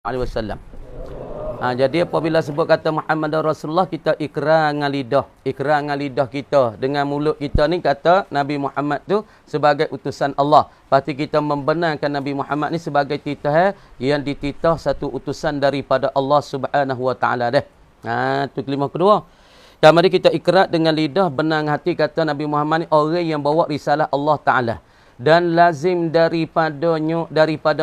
alaihi wasallam. Jadi apabila sebut kata Muhammad Rasulullah, kita ikrar dengan lidah. Ikrar dengan lidah kita. Dengan mulut kita ni kata Nabi Muhammad tu sebagai utusan Allah. Pasti kita membenarkan Nabi Muhammad ni sebagai titah yang dititah satu utusan daripada Allah Subhanahu wa taala dah. Tu kelima kedua. Dan mari kita ikrar dengan lidah, benar hati kata Nabi Muhammad ni orang yang bawa risalah Allah Taala. Dan lazim daripada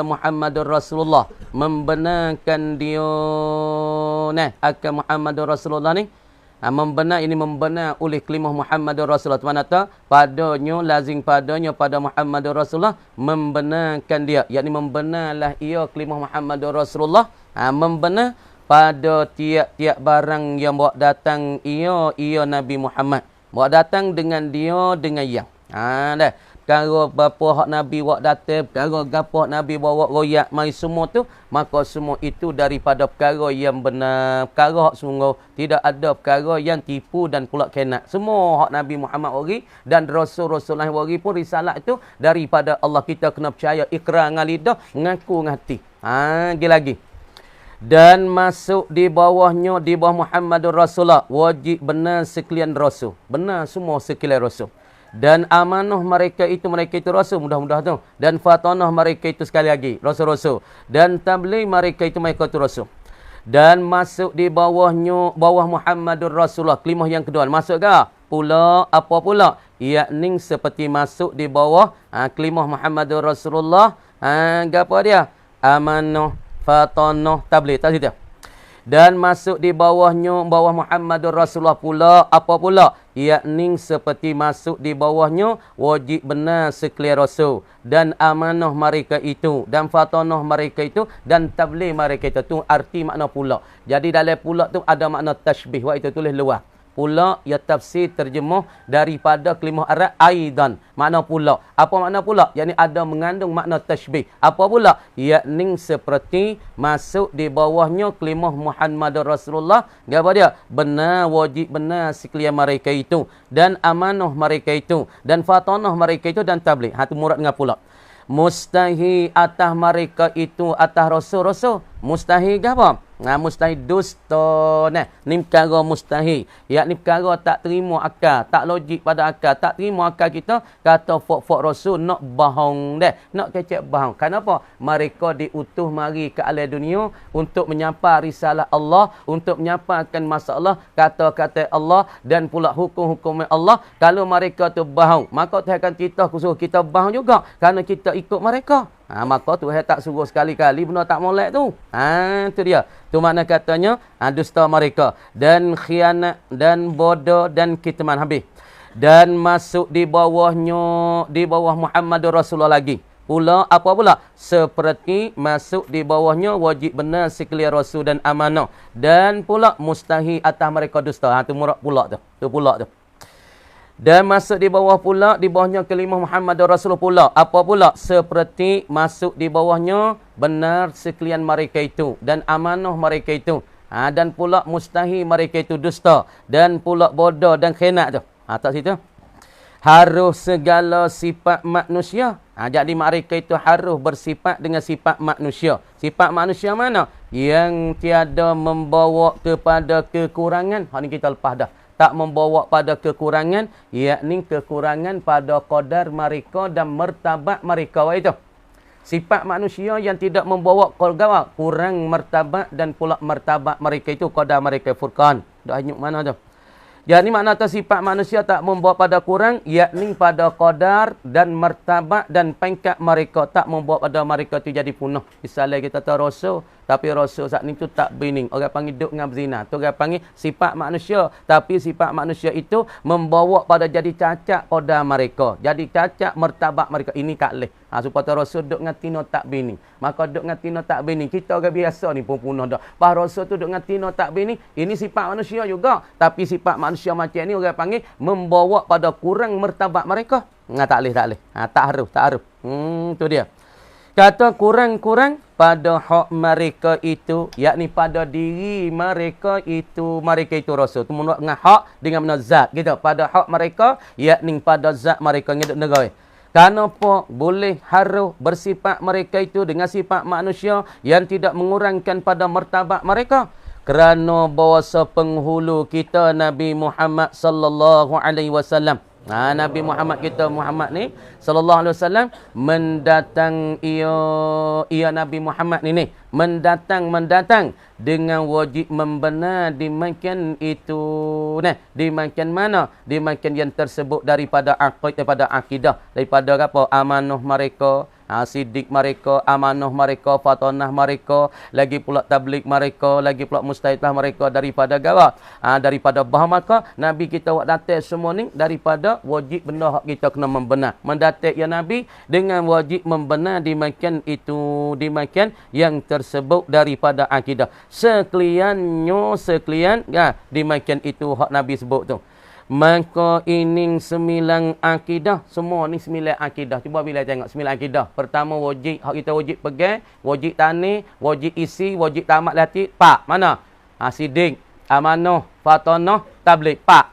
Muhammadur Rasulullah membenarkan dia akan Muhammadur Rasulullah ni. Membenar ini membenar oleh kelimah Muhammadur Rasulullah. Mana kata padanya lazim padanya pada Muhammadur Rasulullah membenarkan dia, yakni membenarlah ia kelimah Muhammadur Rasulullah. Membenar pada tiap-tiap barang yang bawa datang ia Nabi Muhammad. Bawa datang dengan dia dengan yang. Dah. Perkara bapa hak Nabi buat datang, perkara gapo hak Nabi bawa royak mai semua tu, maka semua itu daripada perkara yang benar, perkara hak sungguh, tidak ada perkara yang tipu dan pula kena. Semua hak Nabi Muhammad bagi dan Rasul-Rasul lain bagi pun risalah itu daripada Allah. Kita kena percaya, ikrar dengan lidah, mengaku dengan hati. Lagi. Dan masuk di bawahnya, di bawah Muhammadur Rasulullah, wajib benar sekalian Rasul. Benar semua sekalian Rasul. Dan amanah mereka itu Rasul, mudah-mudah tu. Dan fatanah mereka itu sekali lagi Rasul-Rasul. Dan tabligh mereka itu Rasul. Dan masuk di bawah Muhammadur Rasulullah, kelimah yang kedua. Masuk ke? Pula, apa pula? Yakni seperti masuk di bawah kelimah Muhammadur Rasulullah. Apa dia? Amanah, fatanah, tabligh. Tak situ. Dan masuk di bawah Muhammadur Rasulullah pula, apa pula? Yakni seperti masuk di bawahnya wajib benar sekalian Rasul. Dan amanah mereka itu, dan fatanah mereka itu, dan tabligh mereka itu. Tu arti makna pula. Jadi dalam pula tu ada makna tashbih. Waktu itu tulis luar. Pula, ya tafsir terjemuh daripada kelimah Arab aidan. Makna pula. Apa makna pula? Yakni ada mengandung makna tashbih. Apa pula? Yakni seperti masuk di bawahnya kelimah Muhammadur Rasulullah. Apa dia? Benar, wajib benar sekalian mereka itu. Dan amanah mereka itu. Dan fatanah mereka itu dan tabligh. Itu murad dengan pula. Mustahil atas mereka itu, atas Rasul-Rasul. Mustahil ke apa? Mustahil dusta. Ni perkara mustahil. Yakni perkara tak terima akal. Tak logik pada akal. Tak terima akal kita. Kata fok-fok Rasul nak bohong dah. Nak kecek bohong. Kenapa? Mereka diutuh mari ke alam dunia untuk menyapa risalah Allah. Untuk menyampaikan masalah kata-kata Allah. Dan pula hukum-hukum Allah. Kalau mereka tu bohong, maka Tuhan akan suruh kita bohong juga. Kerana kita ikut mereka. Maka Tuhan tak suruh sekali-kali benda tak molek tu. Tu dia. Tu makna katanya dusta mereka dan khianat dan bodoh dan kitman habis. Dan masuk di bawah Muhammadur Rasulullah lagi. Pula apa pula? Seperti masuk di bawahnya wajib benar sekalian Rasul dan amanah. Dan pula mustahil atas mereka dusta. Tu murad pula tu. Tu pula tu. Dan masuk di bawah pula, di bawahnya kelimah Muhammad Rasulullah pula. Apa pula? Seperti masuk di bawahnya benar sekalian mereka itu. Dan amanah mereka itu. Dan pula mustahil mereka itu dusta. Dan pula bodoh dan khianat tu. Tak situ. Harus segala sifat manusia. Jadi mereka itu harus bersifat dengan sifat manusia. Sifat manusia mana? Yang tiada membawa kepada kekurangan. Ini kita lepas dah. Tak membawa pada kekurangan, yakni kekurangan pada qadar mereka dan martabat mereka. Itu sifat manusia yang tidak membawa kurang martabat dan pula martabat mereka itu qadar mereka. Furqan. Dah anyuk mana tu? Jadi makna tu sifat manusia tak membawa pada kurang, yakni pada qadar dan martabat dan pangkat mereka. Tak membawa pada mereka tu jadi punah. Misalnya kita tahu Rasul, tapi Rasul saat ni tu tak bening. Orang panggil duk dengan berzina. Tu orang panggil sifat manusia. Tapi sifat manusia itu membawa pada jadi cacat qadar mereka. Jadi cacat martabat mereka. Ini tak boleh. Supaya Rasul duk dengan tino tak bening. Maka duk dengan tino tak bening. Kita orang biasa ni pun punah dah. Pas Rasul tu duk dengan tino tak bening. Ini sifat manusia juga. Tapi sifat manusia macam ni orang panggil membawa pada kurang martabat mereka. Tak boleh. Tak harus. Tu dia. Kata kurang-kurang pada hak mereka itu, yakni pada diri mereka itu Rasul. Itu menurut dengan hak dengan mana zat gitu. Pada hak mereka, yakni pada zat mereka ngeduk negara. Kenapa boleh haruh bersifat mereka itu dengan sifat manusia yang tidak mengurangkan pada martabat mereka? Kerana bahasa penghulu kita Nabi Muhammad sallallahu alaihi wasallam. Nabi Muhammad kita Muhammad ni sallallahu alaihi wasallam mendatang ia Nabi Muhammad ni mendatang dengan wajib membenar dimakan itu dimakan mana dimakan yang tersebut daripada akidah daripada apa amanah mereka sidik mereka, amanah mereka, fatanah mereka, lagi pula tabligh mereka, lagi pula mustahidah mereka daripada gawa. Daripada maka Nabi kita buat datai semua ni daripada wajib benda hak kita kena membenar. Mendatai ya Nabi dengan wajib membenar dimakan itu, dimakan yang tersebut daripada akidah. Sekalian dimakan itu hak Nabi sebut tu. Maka ini 9 akidah. Semua ni 9 akidah. Cuba bila tengok 9 akidah. Pertama wajib. Hak kita wajib pegang. Wajib tani. Wajib isi. Wajib tamat latih. Pak. Mana? Sidik. Amanah. Fatanah. Tabligh. Pak.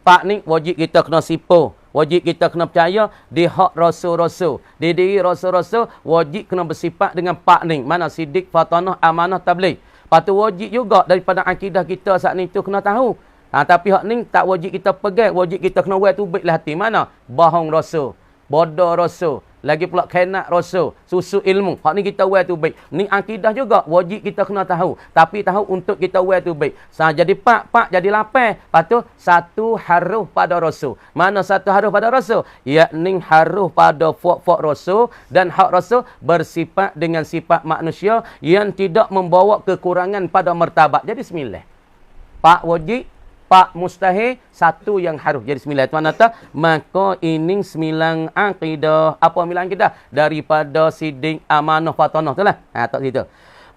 Pak ni wajib kita kena sipo. Wajib kita kena percaya. Di hak rasul-rasul. Di diri rasul-rasul. Wajib kena bersifat dengan pak ni. Mana? Sidik. Fatanah. Amanah. Tabligh. Lepas tu wajib juga daripada akidah kita saat ni tu kena tahu. Tapi hak ni tak wajib kita pegang, wajib kita kena buat tu baiklah hati. Mana? Bohong rasul, bodoh rasul, lagi pula khainat rasul, susu ilmu. Hak ni kita buat tu baik. Ni akidah juga wajib kita kena tahu. Tapi tahu untuk kita buat tu baik. Jadi pak jadi lapan. Lepas tu satu haruh pada rasul. Mana satu haruh pada rasul? Yakni haruh pada fak rasul dan hak rasul bersifat dengan sifat manusia yang tidak membawa kekurangan pada martabat. Jadi 9. Pak wajib, pak mustahil, satu yang harus jadi 9. Tuan kata, maka ini 9 akidah. Apa 9 akidah? Daripada sidik, amanah, fatanah. Itulah. Tak situ.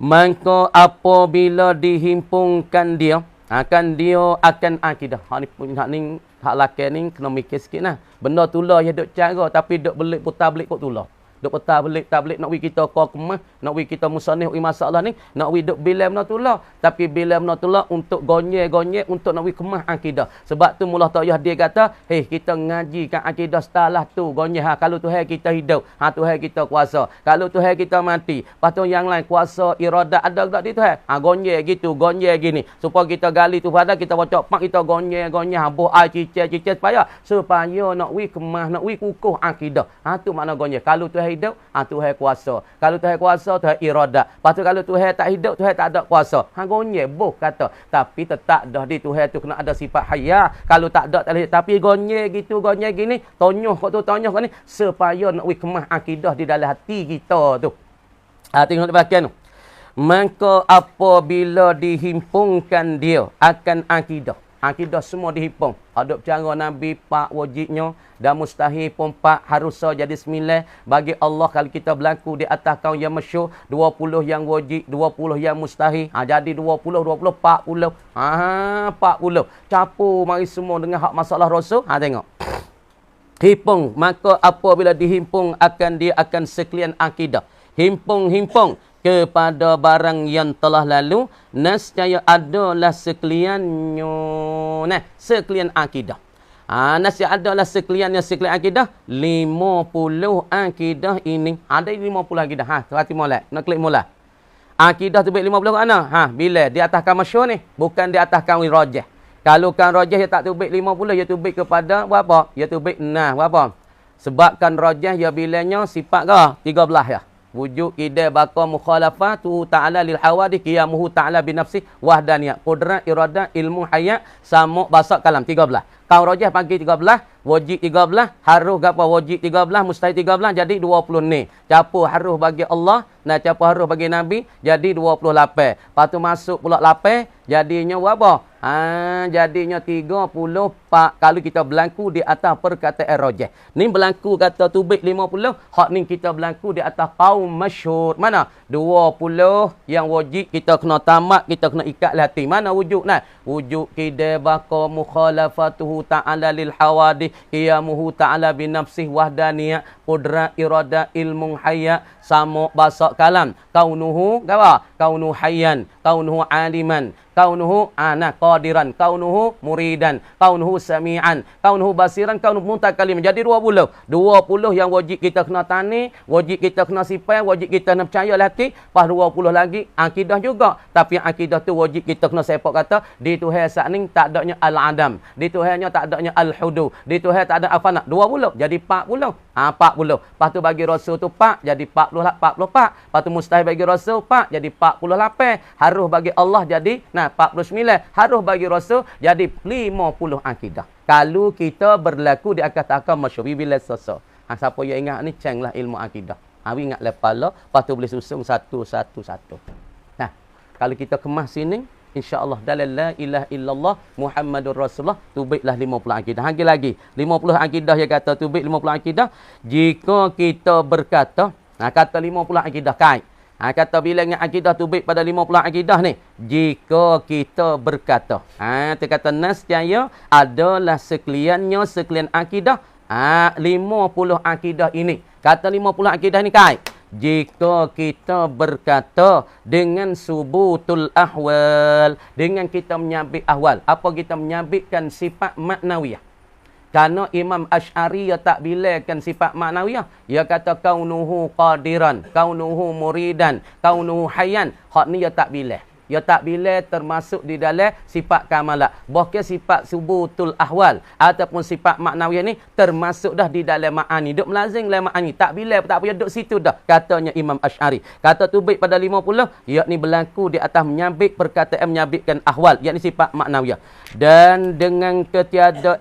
Maka apabila dihimpunkan dia, akan akidah. Hak ni hak laki ni kena mikir sikit nah. Benda tulah ya duk cara tapi duk belik putar belik kok tulah. Duk petah belik tablik nak wi kita kau kemah, nak wi kita musannih wi masalah ni, nak wi duk bila benda tulah. Tapi bila benda tulah untuk gonye untuk nak wi kemah akidah. Sebab tu mula Tayyah dia kata, "Hei, kita ngaji kan akidah setelah tu gonye kalau Tuhan kita hidup, Tuhan kita kuasa. Kalau Tuhan kita mati, patut yang lain kuasa iradat ada tak di Tuhan? Gonye gitu, gonye gini. Supaya kita gali tu pada kita baca pak kita gonye habuk ai cicir supaya nak wi kemah, nak wi kukuh akidah. Tu makna gonye. Kalau Tuhan hidup, Tuhan kuasa. Kalau Tuhan kuasa, Tuhan iradat. Lepas tu kalau Tuhan tak hidup, Tuhan tak ada kuasa. Gonye boh kata. Tapi tetap dah di Tuhan tu kena ada sifat haya. Kalau tak ada, tak boleh. Tapi gonye gitu, gonye gini. Tonyoh kau ni. Supaya nak kemah akidah di dalam hati kita tu. Tengok bahagian tu. Maka apabila dihimpunkan dia akan akidah. Akidah semua dihimpun. Ada cara Nabi pak wajibnya dan mustahil pun pak harus jadi 9 bagi Allah kalau kita berlaku di atas kaum yang masyhur 20 yang wajib 20 yang mustahil. Jadi 20 40. 40. Capur mari semua dengan hak masalah rasul. Tengok. Himpun, maka apabila dihimpun akan dia akan sekalian akidah. Himpun kepada barang yang telah lalu, nescaya adalah sekaliannya. Sekalian akidah. Nescaya adalah sekalian akidah. 50 akidah ini. Ada 50 akidah. Hati molek. Nak klik mula. Akidah tu baik 50 mana? Bila di atas kaum masyhur ni, bukan di atas kaum rajah. Kalau kan rajah dia tak tu baik 50, dia tu baik kepada berapa? Dia tu baik berapa? Sebabkan rajah ya bilanya sifat ke 13 ya. Wujud ida baqa mukhalafatu ta'ala lil hawadith qiyamuhu ta'ala bi nafsi wahdaniyah qudrat iradah ilmu hayat sama basak kalam 13. Kau rajah pagi 13, wajib 13, haruh apa wajib 13, mustahil 13 jadi 20 ni. Capur haruh bagi Allah, nak capur haruh bagi Nabi jadi 28. Lepas tu masuk pula 8 jadinya berapa? Jadinya 34 kalau kita berlaku di atas perkataan rajah. Ni berlaku kata tubik 50, hak ni kita berlaku di atas kaum masyhur. Mana? 20 yang wajib kita kena tamat, kita kena ikat hati. Mana wujud nah? Wujud kida baqa mukhalafatuhu ta'ala lil hawadith qiyamuhu ta'ala bi nafsihi wahdaniyah qudrat iradah ilmu hayat sama basak kalam kaunuhu apa? Kaunuhu hayyan, kaunuhu aliman, kaunuhu qadiran, kaunuhu muridan, kaunuhu sami'an, kaunuhu basiran, kaunuhu mutakallim. Jadi 20. 20 yang wajib kita kena tani, wajib kita kena sipai, wajib kita kena percaya hati. Pas 20 lagi akidah juga. Tapi akidah tu wajib kita kena sepak kata di Tuhan saat ni tak adanya al-adam. Di Tuhannya tak adanya al-hudu. Di Tuhan tak ada afana. 20 jadi 40. 40. Lepas tu bagi Rasul tu 4 jadi 44. Lepas tu mustahil bagi Rasul 4 jadi 48. Harus bagi Allah jadi 49. Harus bagi Rasul jadi 50 akidah. Kalau kita berlaku di akad-akad masyhur bila sasa. Siapa yang ingat ni cenglah ilmu akidah. Ingat lepas lah, lepas tu boleh susun satu-satu. Nah, kalau kita kemas sini, insya-Allah dalam la ilaha illallah Muhammadur Rasulullah tubiklah 50 akidah. Lagi 50 akidah yang kata tubik 50 akidah. Jika kita berkata, kata 50 akidah kait. Kata bila ingat akidah tubik pada 50 akidah ni, jika kita berkata, dia kata nascaya adalah sekaliannya sekalian akidah, 50 akidah ini. Kata 50 akidah ni kait. Jika kita berkata dengan subutul ahwal, dengan kita menyabit ahwal. Apa kita menyabitkan sifat maknawiyah? Karena Imam Asy'ari ya tak bilakan sifat maknawiyah. Dia kata kaunuhu qadiran, kaunuhu muridan, kaunuhu hayyan. Hak ni dia tak bilah. Dia tak bila termasuk di dalam sifat kamalah. Bahkan sifat subutul ahwal ataupun sifat maknawiyah ni termasuk dah di dalam ma'ani. Duk melazim dalam ma'ani. Tak bila tak payah duk situ dah. Katanya Imam Asy'ari. Kata tubik pada 50, yakni berlaku di atas menyabit perkataan menyabitkan ahwal. Yakni sifat maknawiyah. Dan dengan ketiada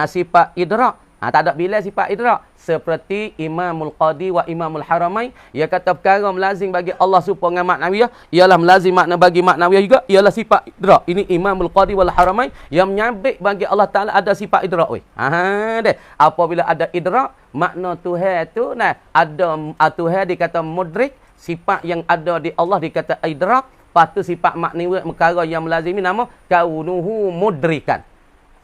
sifat idrak. Tak ada bila sifat idrak. Seperti Imamul Qadi wa Imamul Haramain. Ia kata perkara melazim bagi Allah supaya dengan maknawiyah. Ialah melazim makna bagi maknawiyah juga. Ialah sifat idrak. Ini Imamul Qadi wal Haramain. Yang menyabit bagi Allah Ta'ala ada sifat idrak. Apabila ada idrak, makna Tuhan tu ada Tuhan dikata mudrik. Sifat yang ada di Allah dikata idrak. Lepas tu sifat maknawiyah perkara yang melazimi nama kaunuhu mudrikan.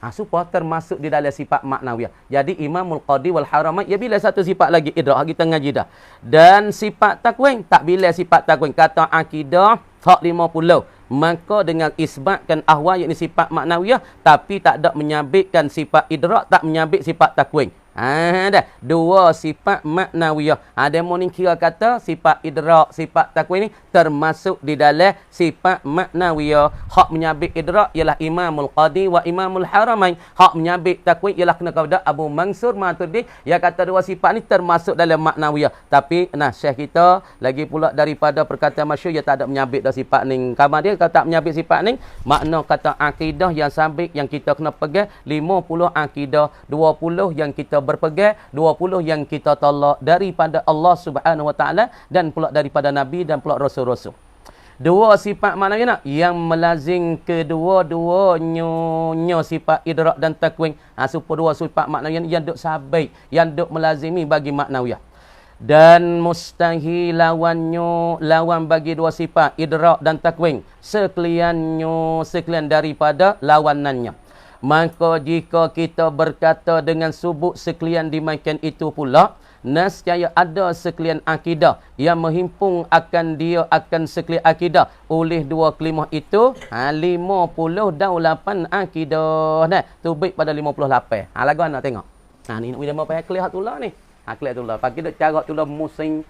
Supaya termasuk di dalam sifat maknawiyah. Jadi Imamul Qadi wal Haramain, ya bila satu sifat lagi idrak, kita ngaji dah. Dan sifat takwin, tak bila sifat takwin. Kata akidah, hak 50. Maka dengan isbatkan ahwal, yakni sifat maknawiyah, tapi tak ada menyabitkan sifat idrak, tak menyabit sifat takwin. Dah. Dua sifat maknawiyah. Demo ni kira kata sifat idrak, sifat takwin ni termasuk di dalam sifat maknawiyah. Hak menyabit idrak ialah Imamul Qadi wa Imamul Haramain. Hak menyabit takwin ialah kena kepada Abu Mansur Maturidi. Dia kata dua sifat ni termasuk dalam maknawiyah. Tapi syekh kita lagi pula daripada perkataan masyhur, dia tak ada menyabit dah sifat ni. Kamar dia kata tak menyabit sifat ni, makna kata akidah yang sabit yang kita kena pegang 50 akidah, 20 yang kita berpegang, 20 yang kita tolak daripada Allah Subhanahu Wa Taala dan pula daripada Nabi dan pula Rasul-Rasul. Dua sifat maknanya yang melazim kedua-duanya sifat idrak dan takwin. Supaya dua sifat maknanya yang duk sabit, yang duk melazimi bagi maknawiyah. Dan mustahil lawan bagi dua sifat idrak dan takwin sekalian daripada lawanannya. Maka jika kita berkata dengan subut sekalian dimakan itu pula, nescaya ada sekalian akidah yang menghimpun akan dia akan sekalian akidah oleh dua kelimah itu 58 akidah. Tubik pada 58. Lagu anak tengok. Ni nak bila mau pakai kelih tulah ni. Kelih tulah. Pagi dak cara tulah musim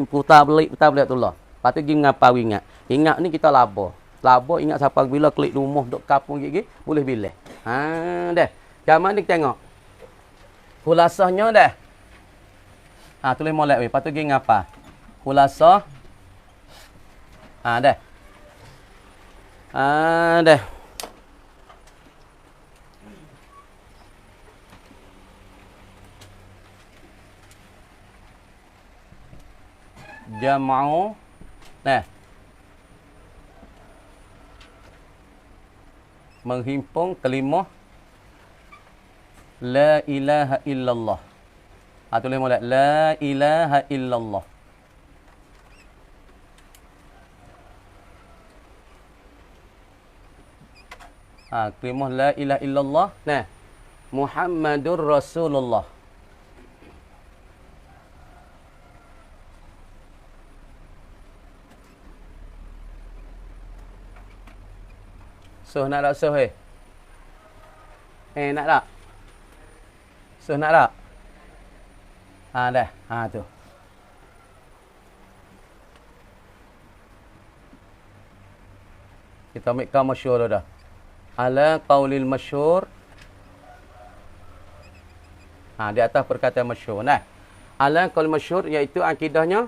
putar belik tulah. Lepas tu pergi ngapawi ingat. Ingat ni kita labur. Labur ingat siapa bila klik rumah duk kapung gigi boleh bila. Dah. Gambar ni tengok. Khulasahnya dah. Tulis molek weh. Lepas tu pergi ngapa? Khulasah. Dah. Dah. Jam'u. Nah. Menghimpun kalimah la ilaha illallah. Tulis molek la ilaha illallah. Kalimah la ilaha illallah. Nah, Muhammadur Rasulullah. Suh nak tak suh nak tak? Suh nak tak? Dah. Tu. Kita ambil kau masyhur dah. Ala qaulil masyhur. Di atas perkataan masyhur. Nah. Ala qaul masyhur iaitu akidahnya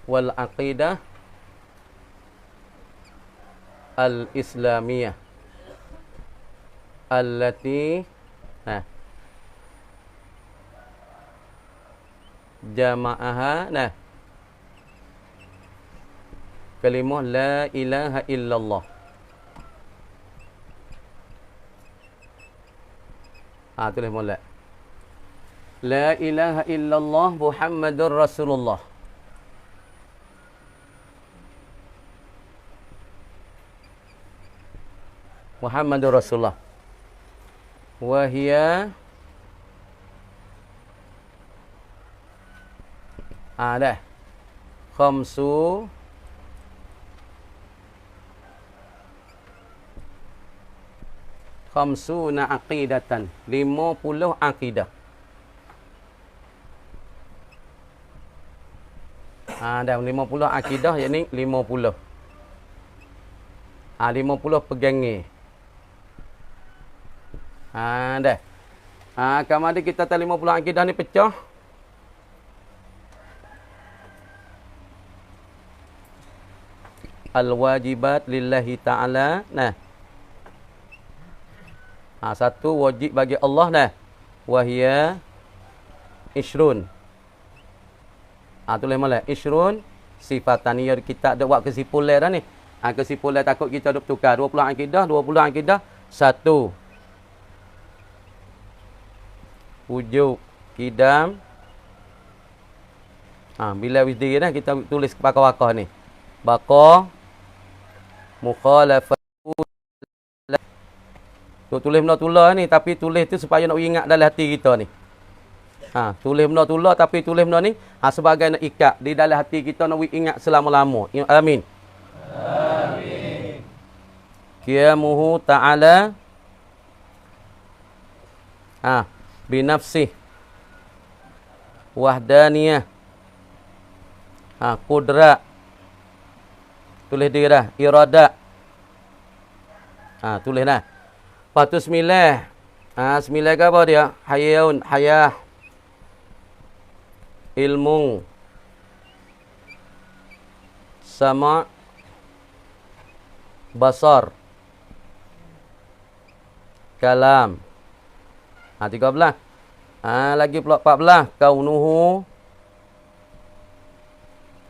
wal aqidah al-islamiyah allati jama'aha kalimah la ilaha illallah. Tulis molek. La ilaha illallah Muhammadur Rasulullah. Muhammadur Rasulullah. Wahia dah. Khamsuna aqidatan. 50 akidah. Dah 50 akidah, yakni 50. 50 pegangi. Dah. Kamu ada kita tak 50 akidah ni pecah. Al-wajibat lillahi ta'ala. Satu wajib bagi Allah. Wahia ishrun. Tulis malah. Ishrun sifatan. Ya, kita ada buat kesimpulan dah ni. Kesimpulan takut kita duk tukar. 20 akidah. 20 akidah. Satu. Wujud. Kidam. Bila wisdiri dah kita tulis pakar-pakar ni. Bakar. Mukhalafah. Tulis benda tulah ni, tapi tulis tu supaya nak ingat dalam hati kita ni. Tulis benda tulah tapi tulis benda ni sebagai nak ikat di dalam hati kita, nak ingat selama-lama. Amin. Amin. Qiyamuhu ta'ala binafsih wahdaniyah qudrat. Tulis dia dah. Iradat. Tulis dah. Lepas tu sembilan. Sembilan ke apa dia? Hayun, hayah. Ilmu. Sama. Basar. Kalam. 13. Lagi pula 14. Kaunuhu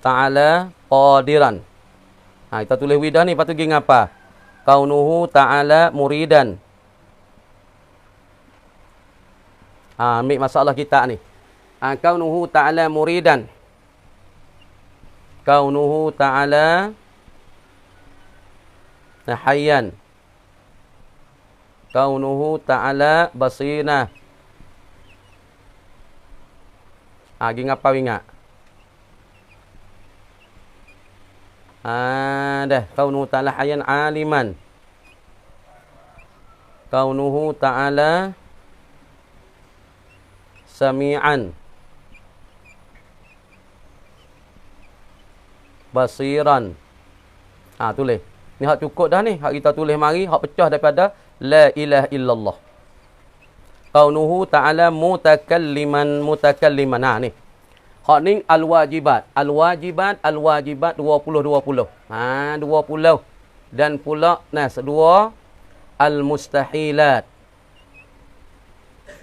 ta'ala qadiran. Kita tulis widah ni, lepas tu pergi ngapa? Kaunuhu ta'ala muridan. Ambil masalah kita ni. Kaunuhu ta'ala muridan. Kaunuhu ta'ala hayyan. Kaunuhu ta'ala basirah. Pergi ngapa ingat? Dah. Kaunuhu ta'ala hayyan aliman. Kaunuhu ta'ala sami'an. Basiran. Tulis. Ni hak cukup dah ni. Hak kita tulis mari. Hak pecah daripada la ilaha illallah. Kaunuhu ta'ala mutakalliman. Ni. Hak ni al-wajibat. Al-wajibat 20. 20. Dan pula dua al-mustahilat.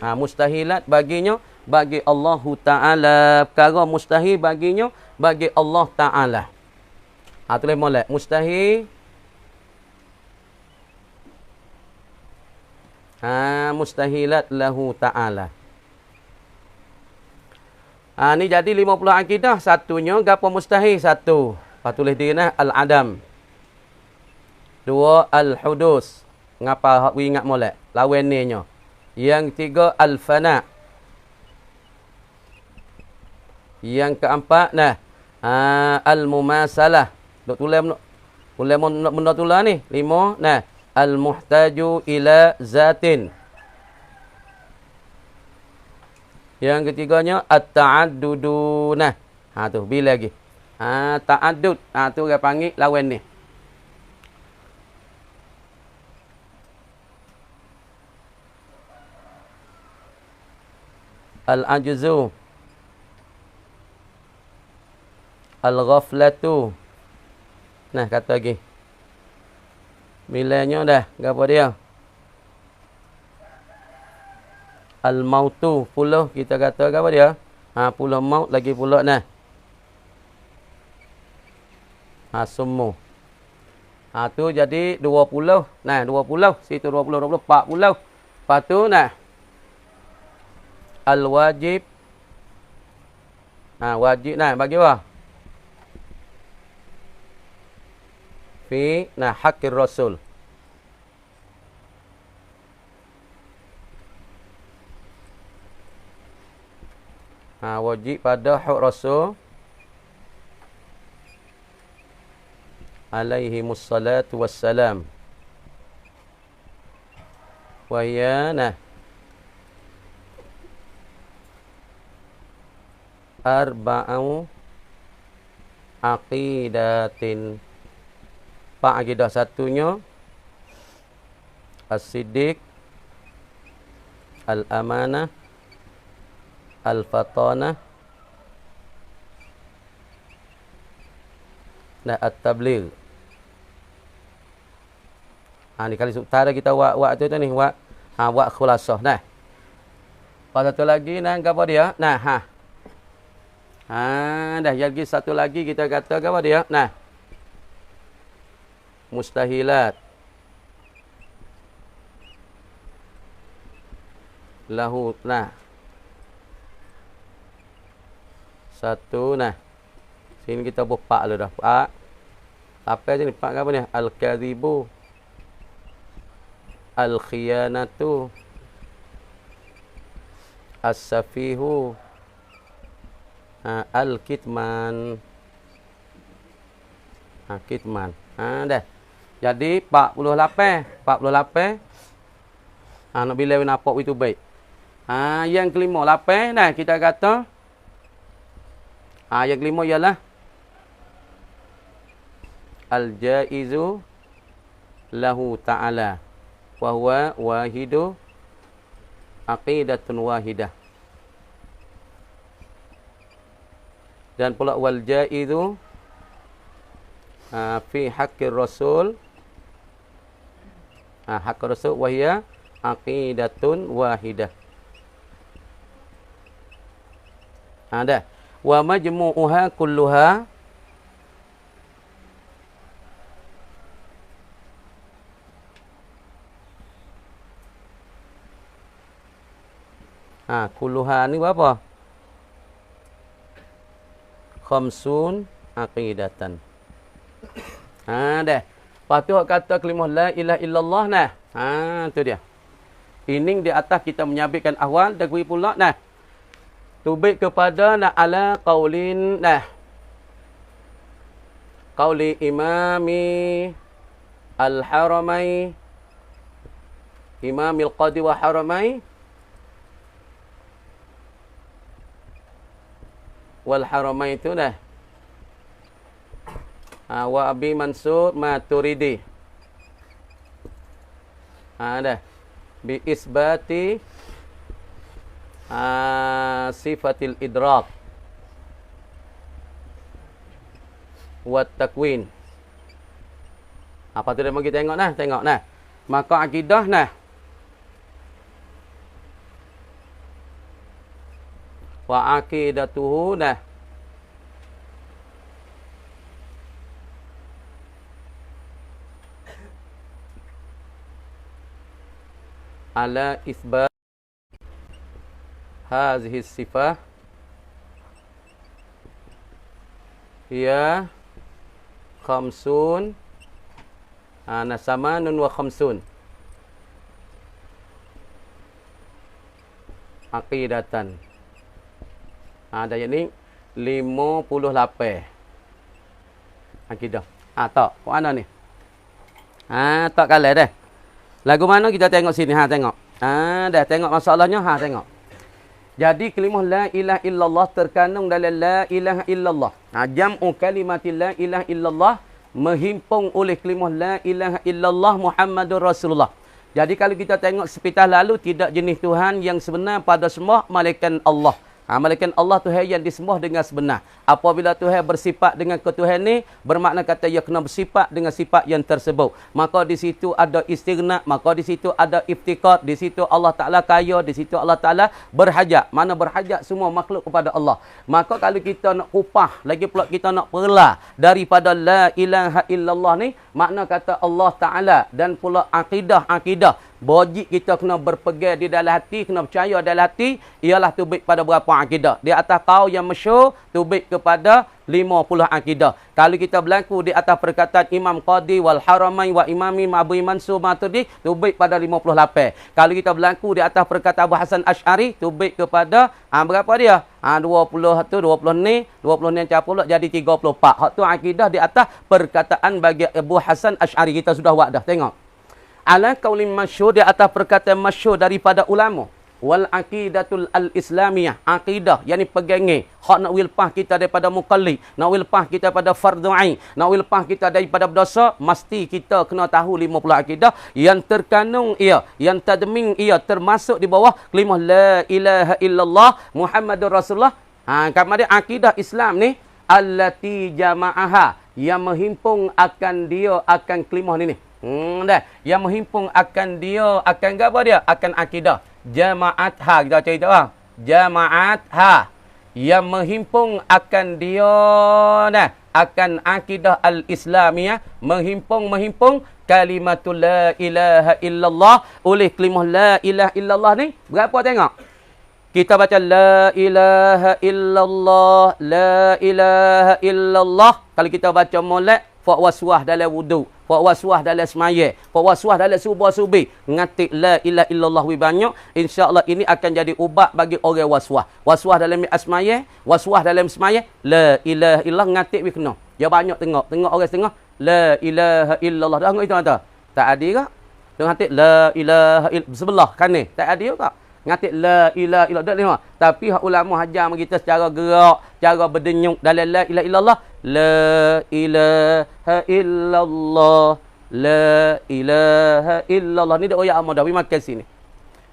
Mustahilat baginya bagi Allah Ta'ala. Perkara mustahil baginya bagi Allah Ta'ala. Tulis molek. Mustahil. Mustahilat lahu Ta'ala. Ni jadi 50 akidah. Satunya gapo mustahil? Satu. Tulis dia al-adam. Dua al-hudus. Ngapa hak ingat molek? Lawan ni nya. Yang tiga al-fana. Yang keempat, nah, al-mumasalah. Dok tulis benda tulis ni. 5, nah, al-muhtaju ila zatin. Yang ketiganya at-ta'addudu. Nah, tu bila lagi. Ta'addud. Tu orang panggil lawan ni. Al-ajzu. Al-ghaflatu. Nah, kata lagi. Bilanya dah. Apa dia? Al-mautu. Puluh kita kata apa dia? Puluh maut lagi puluh nah. Summu. Tu jadi 20. Nah, 20. Situ 20, 20, 40. Lepas tu nah. Al-wajib. Wajib nah bagi apa? Fi haqqir rasul. Wajib pada hak rasul alaihi mussalatu wassalam. Wa yana arba'u aqidatin. Pak akidah satunya as-siddiq, al-amanah, al-fatanah, dan at-tabligh. Ni kali utara kita wak tu ni, wak khulasah. Nah. Lepas satu lagi nah apa dia? Nah, dah lagi satu lagi kita kata apa dia? Nah. Mustahilat. Lahu nah. Satu nah. Sini kita buat pak lu dah. Pak. Apa je ni pak apa ni? Al-kadhibu. Al-khiyanatu. As-safihu. Al-kitman. Kitman. Dah. Jadi 48. 48. Nak bila nampak itu baik. Yang kelima 8 nah kita kata yang kelima ialah al-jaizu lahu ta'ala wa huwa wahidu aqidatun wahidah. Dan pula wal jaizu fi haqqir rasul haqqir rasul wa hiya aqidatun wahidah. Dah. Wa majmu'uha kulluha kulluha ni berapa? Khamsun aqidatan. Dah. Lepas tu kata kalimah la ilaha illallah nah. Tu dia. Ini di atas kita menyabitkan awal dan kui pula nah. Tubik kepada ala qaulin nah. Qauli imami al-haramai imamil qadi wa haramai wal haramai itu dah. Wa Abi Mansur Maturidi. Dah. Bi isbati sifatil idrak wa takwin. Apa tu dia bagi tengok nah. Maka akidah nah. Wa aqidatuhu nah. Ala isbat hazihi sifah ya khamsun nasamanun wa khamsun aqidatan. Ada yang ni 58 akidah. Tak. Kau mana ni? Tak kalah dah. Lagu mana kita tengok sini? Tengok. Dah tengok masalahnya. Tengok. Jadi kalimah la ilaha illallah terkandung dalam la ilaha illallah. Jam'u kalimatil la ilaha illallah menghimpun oleh kalimah la ilaha illallah Muhammadur Rasulullah. Jadi kalau kita tengok sepitah lalu, tidak jenis Tuhan yang sebenar pada semua malaikat Allah. Malaikat Allah Tuhan yang disembah dengan sebenar. Apabila Tuhan bersifat dengan ketuhan ni, bermakna kata ia kena bersifat dengan sifat yang tersebut. Maka di situ ada istighna, maka di situ ada iftikar, di situ Allah Ta'ala kaya, di situ Allah Ta'ala berhajat. Mana berhajat semua makhluk kepada Allah. Maka kalau kita nak upah, lagi pula kita nak perlah daripada la ilaha illallah ni, makna kata Allah Ta'ala dan pula akidah-akidah. Wajib kita kena berpegang di dalam hati, kena percaya dalam hati, ialah tubik pada berapa akidah. Di atas kau yang masyhur, tubik kepada 50 akidah. Kalau kita berlaku di atas perkataan Imam Qadi wal Haramain wa Imami Abu Mansur Maturidi, tubik pada 58. Kalau kita berlaku di atas perkataan Abu Hasan Asy'ari, tubik kepada berapa dia? 20 tu 20 ni, 20 ni yang pula jadi 34. Hak tu akidah di atas perkataan bagi Abu Hasan Asy'ari. Kita sudah buat dah, tengok. Ala qaulim masyhur, di atas perkataan masyhur daripada ulama. Wal aqidatul al-islamiyah, akidah yakni pegangi hak nak wilpah kita daripada mukallid, nak wilpah kita pada fardhu ain, nak wilpah kita daripada berdosa, mesti kita kena tahu 50 akidah yang terkandung ia, yang tadming ia termasuk di bawah kalimah la ilaha illallah Muhammadur Rasulullah. Kemudian akidah Islam ni allati jama'aha, yang menghimpun akan dia akan kalimah ni. Dah, yang menghimpun akan dia akan apa dia? Akan akidah. Jama'atha, kita cerita bang. Jama'atha, yang menghimpun akan dia dah, akan akidah al-islamiyah, menghimpun kalimatul la ilaha illallah oleh kalimah la ilaha illallah ni. Berapa tengok? Kita baca la ilaha illallah, la ilaha illallah. Kalau kita baca molek, fa waswah dalam wudu, fa waswah dalam semaya, fa waswah dalam subuh-subuh, ngatik la ilaha illallah wi banyak, insya-Allah ini akan jadi ubat bagi orang waswah. Waswah dalam asmaya, waswah dalam semaya, la ilaha illallah ngatik wi kena. Ya banyak tengok orang setengah la ilaha illallah. Dah tengok itu ada? Tak ada ke? Tengok ngatik la ilaha illallah sebelah kanan. Tak ada ke? Ngatik la ilaha illallah dak tengok. Tapi hak ulama ajar kita secara gerak, cara berdenyuk dalam la ilaha illallah. La ilaha illallah, la ilaha illallah. Ni dak royak amal dah makan sini.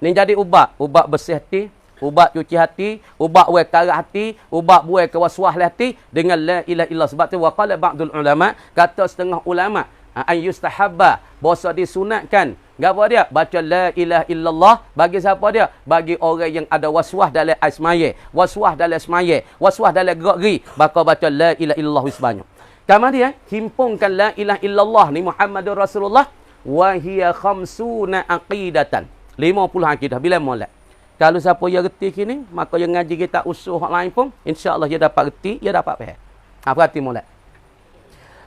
Ni jadi ubat bersih hati, ubat cuci hati, ubat buai karah hati, ubat buai kewaswah hati dengan la ilaha illallah. Sebab tu waqala ba'dul ulama, kata setengah ulama, an yustahabba, bahasa disunatkan. Apa dia? Baca la ilaha illallah bagi siapa dia? Bagi orang yang ada waswah dalam asmaya, waswah dalam semaya, waswah dalam gerak-geri, maka baca la ilaha illallah sebanyak. Kemudian himpunkan la ilaha illallah ni Muhammadur Rasulullah wa hiya khamsuna aqidatan. 50 akidah bila molek. Kalau siapa yang reti kini, maka yang ngaji kita usuh hak lain pun insya-Allah dia dapat reti, dia dapat faham. Berarti molek.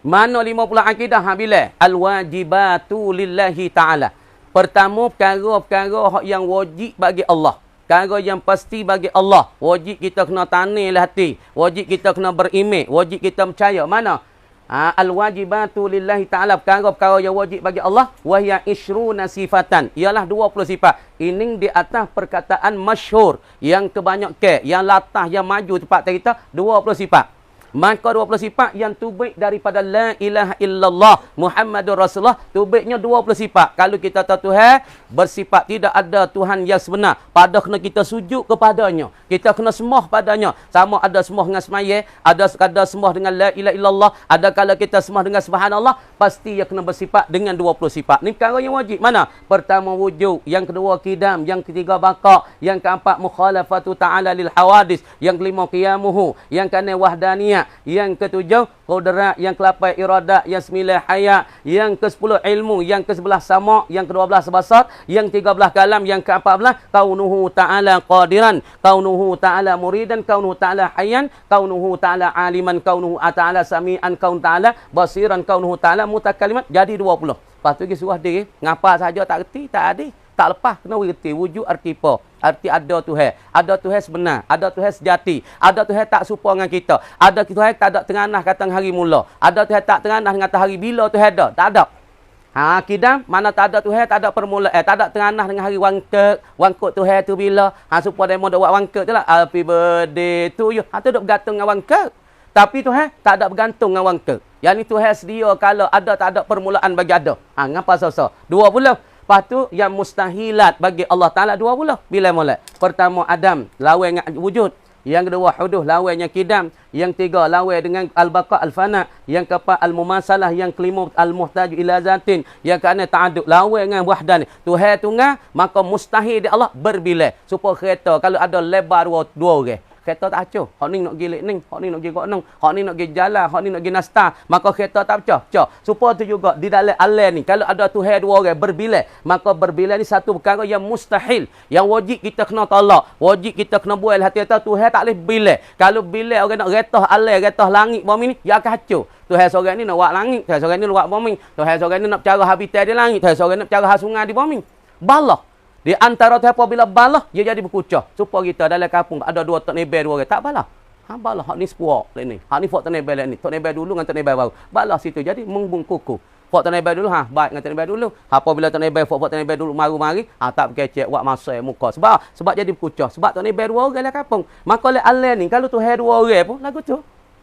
Mana 50 akidah bila? Al-wajibatu lillahi ta'ala. Pertama, perkara-perkara yang wajib bagi Allah. Perkara yang pasti bagi Allah. Wajib kita kena tanil hati. Wajib kita kena berimej. Wajib kita percaya. Mana? Al-wajibatu lillahi ta'ala. Perkara-perkara yang wajib bagi Allah. Wahya ishruna sifatan. Ialah 20 sifat. Ini di atas perkataan masyhur. Yang kebanyakan. Yang latah, yang maju tempat kita. 20 sifat. Maka 20 sifat yang tubik daripada la ilaha illallah Muhammadur Rasulullah, tubiknya 20 sifat. Kalau kita tahu Tuhan bersifat tidak ada Tuhan yang sebenar, pada kena kita sujud kepadanya, kita kena sembah padanya. Sama ada sembah dengan semaya, ada sekadar sembah dengan la ilaha illallah, ada kala kita sembah dengan subhanallah, pasti ia kena bersifat dengan 20 sifat. Ni perkara yang wajib. Mana? Pertama wujud, yang kedua qidam, yang ketiga baqa, yang keempat mukhalafatu ta'ala lil hawadis, yang kelima qiyamuhu, yang keenam wahdaniyah, yang ketujuh qudrat, yang ke-8 iradat, yang 9 hayat, yang ke-10 ilmu, yang ke-11 sama', yang ke-12 basar, yang 13 kalam, yang ke-14 kaunuhu ta'ala qadiran, kaunuhu ta'ala muridan, kaunuhu ta'ala hayyan, kaunuhu ta'ala aliman, kaunuhu ta'ala sami'an, kaunuhu ta'ala basiran, kaunuhu ta'ala mutakalimat. Jadi 20. Lepas tu pergi surah dia, ngapa saja tak reti, tak ada. Tak lepas kena reti wujud arti apa? Arti ada Tuhan. Ada Tuhan sebenar, ada Tuhan sejati, ada Tuhan tak serupa dengan kita. Ada Tuhan tak ada tengah kata hari mula. Ada Tuhan tak tengah dengan hari bila Tuhan ada. Tak ada. Kidam mana tak ada Tuhan, tak ada permulaan, tak ada tengah dengan hari wangkek. Wangkek Tuhan tu bila? Supaya demo dak buat wangkek tu lah. Happy birthday to you. Tu dak bergantung dengan wangkek. Tapi Tuhan tak ada bergantung dengan wangkek. Yang ni Tuhan sedia kalau ada tak ada permulaan bagi ada. Ngapa sasa? 20. Lepas tu yang mustahilat bagi Allah Ta'ala 20. Bila mula? Pertama Adam, lawan dengan wujud. Yang kedua huduh, lawan dengan kidam. Yang tiga, lawan dengan al-baqa al-fana. Yang keempat, al-mumasalah. Yang kelima, al-muhtaju ila zatin. Yang keenam, ta'aduk. Lawan dengan wahdan. Tuhan tunggal, maka mustahil di Allah berbilai. Supaya kereta, kalau ada lebar dua orang. Kereta tak acur. Hak ni nak pergi lek ni, hak ni nak pergi kok nang, hak ni nak pergi jalan, hak ni nak pergi nasta. Maka kereta tak pecah. Pecah. Supaya tu juga di dalam alam ni kalau ada Tuhan dua orang berbilai, maka berbilai ni satu perkara yang mustahil. Yang wajib kita kena tolak, wajib kita kena bual hati-hati Tuhan tak boleh bilai. Kalau bilai orang nak retah alam, retah langit bumi ni, dia akan hancur. Tuhan seorang ni nak buat langit, Tuhan seorang ni nak buat bumi, Tuhan seorang ni nak cara habitat di langit, Tuhan seorang ni nak cara sungai di bumi. Balah. Di antara tu apabila balah, dia jadi berkucah. Supaya kita dalam kampung ada dua tok nebel dua orang. Tak balah. Balah. Hak ni sepuak lek ni. Hak ni fok tok nebel lek ni. Tok nebel dulu dengan tok nebel baru. Balah situ. Jadi membung kuku. Fok tok nebel dulu, baik dengan tok nebel dulu. Apabila tok nebel fok tok nebel dulu mari-mari, tak berkecek buat masa muka. Sebab jadi berkucah. Sebab tok nebel dua orang dalam kampung. Maka lek alam ni kalau Tuhan dua orang pun lagu tu.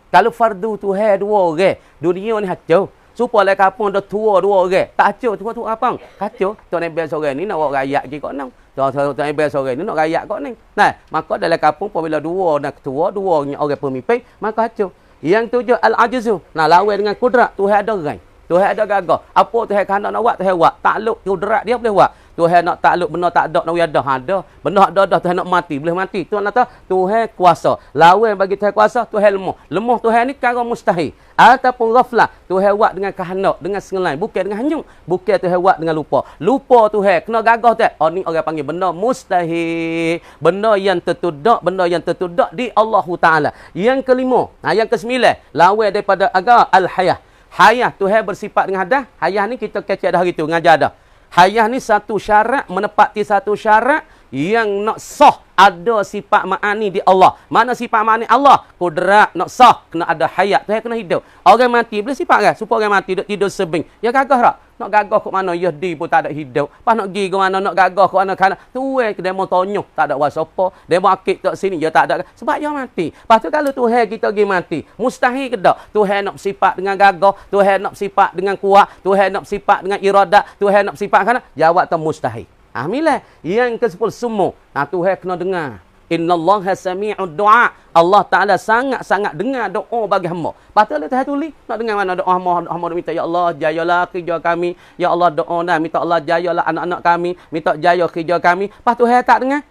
Kalau fardu Tuhan dua orang, dunia ni hacau. Supaya kampung dah tua dua orang. Tak acur tua-tua apa? Kacau. Tok nebel seorang ni nak buat rakyat ke kok nang. Tok nebel seorang ni nak rakyat kok ni. Nah, maka dalam kampung apabila dua nak ketua, dua orang pemimpin, maka acur. Yang tujuh al-ajzu. Nah, lawan dengan kudrat. Tuhan ada rai. Tuhan ada gagah. Apa Tuhan kena nak buat, Tuhan buat. Takluk kudrat dia boleh buat. Tuhan nak takluk benda tak ada nak ada. Benda ada Tuhan nak mati, boleh mati. Tuhan kata Tuhan kuasa. Lawan bagi Tuhan kuasa, Tuhan lemah. Lemah Tuhan ni perkara mustahil. Ataupun ghaflah, Tuhan buat dengan kehendak, dengan sengelai, bukan dengan hanyut. Bukan Tuhan buat dengan lupa. Lupa Tuhan kena gagah tu. Oh ni orang panggil benda mustahil. Benda yang tertudak di Allah Taala. Yang kelima, yang kesembilan, lawan daripada agama al-hayah. Hayah Tuhan bersifat dengan hadah. Hayah ni kita kecek dah hari tu ngajar dah. Hayah ni satu syarat, menepati satu syarat yang nak sah ada sifat ma'ani di Allah. Mana sifat ma'ani Allah? Kudrat nak sah, kena ada hayat. Tuhan kena hidup. Orang mati boleh sifat kan? Supaya orang mati tidur sebing. Ya gagah tak? Nak gagah ke mana? Ya di pun tak ada hidup. Pas nak pergi ke mana? Nak gagah ke mana? Tuhan ke demo tonyok. Tak ada wasapa. Demo akik tak sini. Ya tak ada. Sebab dia mati. Lepas tu kalau Tuhan kita pergi mati. Mustahil ke tak? Tuhan nak bersifat dengan gagah. Tuhan nak bersifat dengan kuat. Tuhan nak bersifat dengan iradat. Tuhan nak bersifat kan? Jawab tu mustahil. Milah. Yang ke-10 semua. Tuhan kena dengar. Innallaha sami'ud du'a. Allah Ta'ala sangat-sangat dengar doa bagi hamba. Patutlah Tuhan tulis. Nak dengar mana doa hamba minta, ya Allah, jayalah kerja kami. Ya Allah, doa dah. Minta Allah, jayalah anak-anak kami. Minta jaya kerja kami. Lepas Tuhan tak dengar.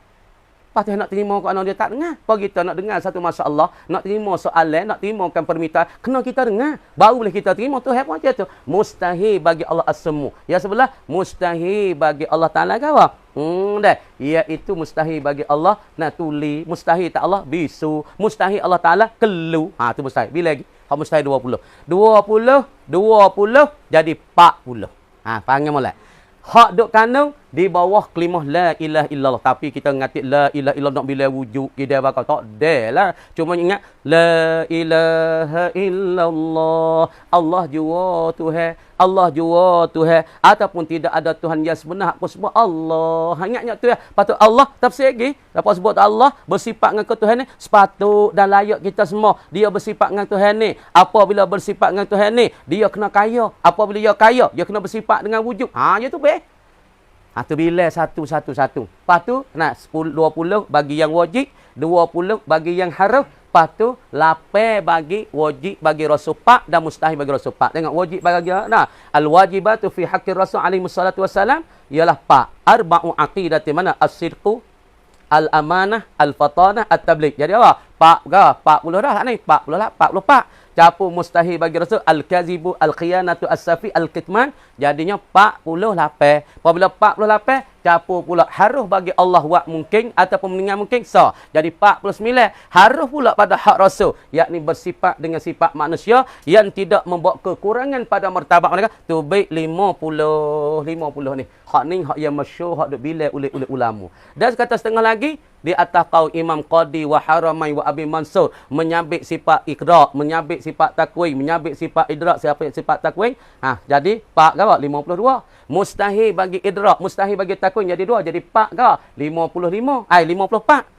Lepas Tuhan nak terima kalau dia tak dengar. Kalau kita nak dengar satu masalah, nak terima soalan, nak terimakan permintaan, kena kita dengar. Baru boleh kita terima. Tuhan pun macam tu. Mustahil bagi Allah as-semu. Yang sebelah, mustahil bagi Allah Ta'ala ke apa? Dah. Iaitu mustahil bagi Allah nak tuli. Mustahil tak Allah bisu. Mustahil Allah Ta'ala kelu. Tu mustahil. Bila lagi? Mustahil 20. 20 jadi 40. Panggil molek. Hak duk kandung di bawah kelimah la ilaha illallah. Tapi kita ngatik la ilaha illallah nak bila wujud kita bakal tak lah. Cuma ingat la ilaha illallah. Allah jua Tuhan. Allah jua Tuhan. Ataupun tidak ada Tuhan yang sebenar. Apa sebut Allah. Ingat tu ya. Patut Allah tafsir lagi. Apa sebut Allah bersifat dengan Tuhan ni. Sepatut dan layak kita semua. Dia bersifat dengan Tuhan ni. Apabila bersifat dengan Tuhan ni, dia kena kaya. Apabila dia kaya, dia kena bersifat dengan wujud. Dia tu baik. Tu bila satu. Lepas tu nak 20 bagi yang wajib, 20 bagi yang haram. Lepas tu 8 bagi wajib bagi Rasul Pak dan mustahil bagi Rasul Pak. Tengok wajib bagi al-wajibatu fi haqqi Rasul alaihi wassalatu wassalam ialah Pak. Arba'u aqidati mana as-sidqu, al-amanah, al-fatanah, at-tabligh. Jadi apa? 40 dah ni. 40 lah, 44. Capu mustahil bagi Rasul al-kazibu, al-khiyanatu, as-safi, al-kitman. Jadinya 48. Apabila 48 capur pula harus bagi Allah buat mungkin ataupun mendengar mungkin sah. Jadi 49 harus pula pada hak Rasul, yakni bersifat dengan sifat manusia yang tidak membawa kekurangan pada martabat mereka. Tu baik 50 ni. Hak ni hak yang masyhur, hak duk bilai oleh ulama. Dan kata setengah lagi di atas kau Imam Qadi wa Haramai wa Abi Mansur menyabit sifat ikrar, menyabit sifat takwin, menyabit sifat idrak, sifat takwin. Jadi 4 ke 52. Mustahil bagi idrak, mustahil bagi takwin jadi 2, jadi 4 ke 55. 54.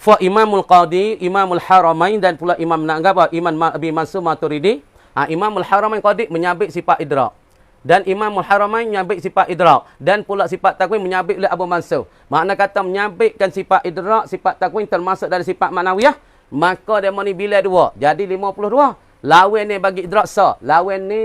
Fa Imamul Qadi, Imamul Haramain dan pula Imam Imam Abi Mansur Maturidi. Imamul Haramain Qadi menyabit sifat idrak. Dan Imamul Haramain menyabit sifat idrak. Dan pula sifat takwin menyabit oleh Abu Mansur. Makna kata menyabitkan sifat idrak, sifat takwin termasuk dari sifat maknawiyah. Maka dia ni bila 2. Jadi 52. Lawan ni bagi idrak sah. Lawan ni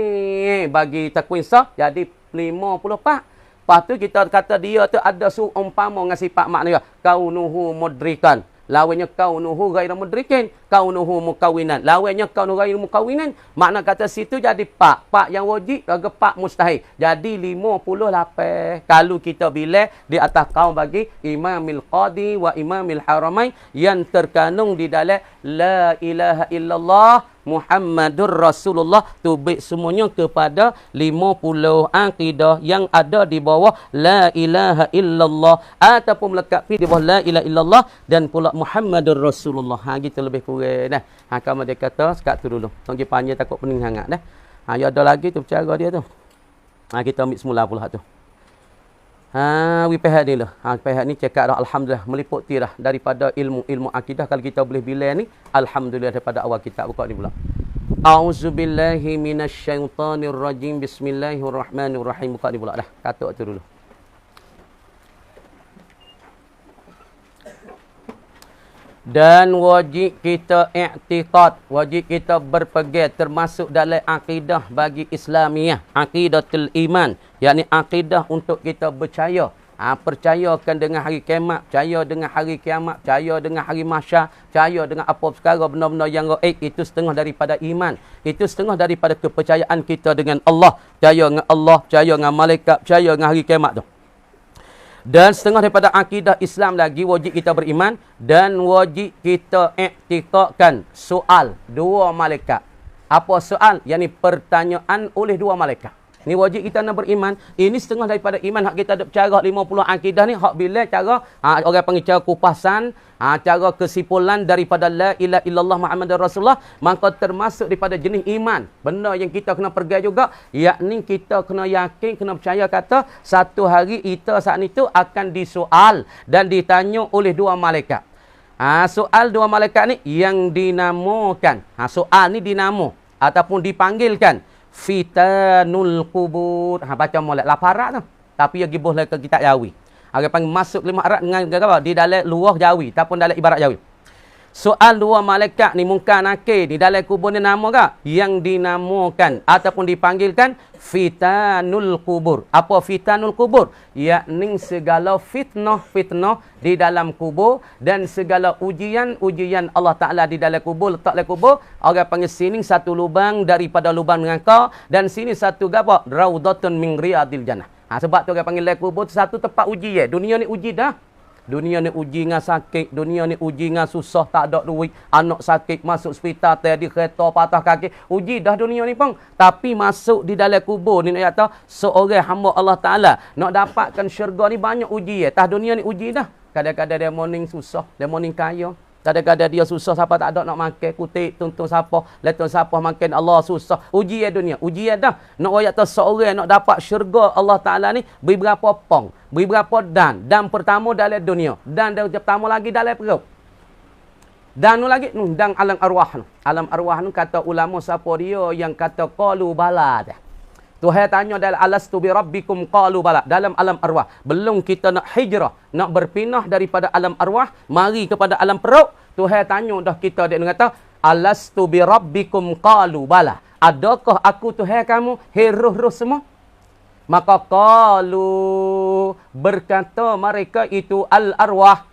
bagi takwin sah. Jadi 54. Lepas tu kita kata dia tu ada seumpama dengan sifat maknawiyah. Kaunuhu mudrikan. Lawannya kaunuhu ghairu mudrikin, kaunuhu mukawinan. Lawannya kaunuhu ghairu mukawinan. Makna kata situ jadi 4 yang wajib, lagi 4 mustahil. Jadi 58. Kalau kita bila di atas kaum bagi Imamil Qadi wa Imamil Haramain yang terkandung di dalam la ilaha illallah Muhammadur Rasulullah, tubik semuanya kepada 50 akidah yang ada di bawah la ilaha illallah ataupun melekat di bawah la ilaha illallah dan pula Muhammadur Rasulullah. Gitu lebih kurang dah. Kamu dia kata sekat tu dulu. Tunggu panjang takut pening sangat dah. Ya ada lagi tu cara dia tu. Kita ambil semula pula tu. Pihak ni lah. Pihak ni cakap dah alhamdulillah meliputi dah daripada ilmu akidah. Kalau kita boleh bilang ni alhamdulillah daripada awal kitab buka ni pula. A'udzubillahi minasyaitonir rajim. Bismillahirrahmanirrahim. Buka ni pula dah. Katuk tu dulu. Dan wajib kita i'tiqad, wajib kita berpegang termasuk dalam akidah bagi Islamiah, aqidatul iman, yakni akidah untuk kita percaya. Percayakan dengan hari kiamat, percaya dengan hari kiamat, percaya dengan hari mahsyar, percaya dengan apa perkara benda-benda yang gaib. Itu setengah daripada iman. Itu setengah daripada kepercayaan kita dengan Allah. Percaya dengan Allah, percaya dengan malaikat, percaya dengan hari kiamat tu. Dan setengah daripada akidah Islam lagi wajib kita beriman dan wajib kita i'tiqadkan soal 2 malaikat. Apa soal? Yakni pertanyaan oleh 2 malaikat. Ni wajib kita nak beriman. Ini setengah daripada iman hak kita ada cara 50 akidah ni hak bila cara orang panggil cara kupasan, cara kesimpulan daripada la ilaha illallah Muhammadur Rasulullah, maka termasuk daripada jenis iman. Benda yang kita kena pergi juga, yakni kita kena yakin, kena percaya kata satu hari kita saat itu akan disoal dan ditanya oleh 2 malaikat. Soal 2 malaikat ni yang dinamakan. Soal ni dinamo ataupun dipanggilkan fitanul kubur. Baca molek laparat tu. Tapi yang gibuh ke kitab Jawi. Orang panggil masuk 5 arat dengan apa? Di dalam luah Jawi ataupun dalam ibarat Jawi. Soal 2 malaikat ni Munkar Nakir di dalam kubur ni nama ke? Yang dinamakan ataupun dipanggilkan fitanul kubur. Apa fitanul kubur? Yakni segala fitnah di dalam kubur dan segala ujian Allah Ta'ala di dalam kubur, letak dalam kubur. Orang panggil sini satu lubang daripada lubang neraka dan sini satu apa? Raudatun min riyadil jannah. Sebab tu orang panggil dalam kubur tu satu tempat uji ya. Dunia ni uji dah. Dunia ni uji dengan sakit, dunia ni uji dengan susah, tak ada duit, anak sakit, masuk hospital, tadi kereta, patah kaki. Uji dah dunia ni pun. Tapi masuk di dalam kubur ni nak kata, seorang hamba Allah Ta'ala nak dapatkan syurga ni banyak uji ya. Tah dunia ni uji dah. Kadang-kadang dia morning susah, dia morning kaya. Kadang-kadang dia susah, siapa tak ada nak makan, kutik, tuntun siapa, leton siapa makan, Allah susah. Uji ya dunia, uji ya dah. Nak wayak tu seorang nak dapat syurga Allah Ta'ala ni, beri berapa pong, beri berapa dan. Dan pertama dalam dunia, dan pertama lagi dalam perut. Dan lagi, dan alam arwah. Alam arwah ni kata ulama siapa dia yang kata qalu bala dah. Tuhan tanya dalam alastu bi rabbikum qalu bala, dalam alam arwah. Belum kita nak hijrah, nak berpindah daripada alam arwah mari kepada alam perut, Tuhan tanya dah kita dia kata alastu bi rabbikum qalu bala. Adakah aku Tuhan kamu? Hei ruh-ruh semua. Maka qalu, berkata mereka itu al arwah,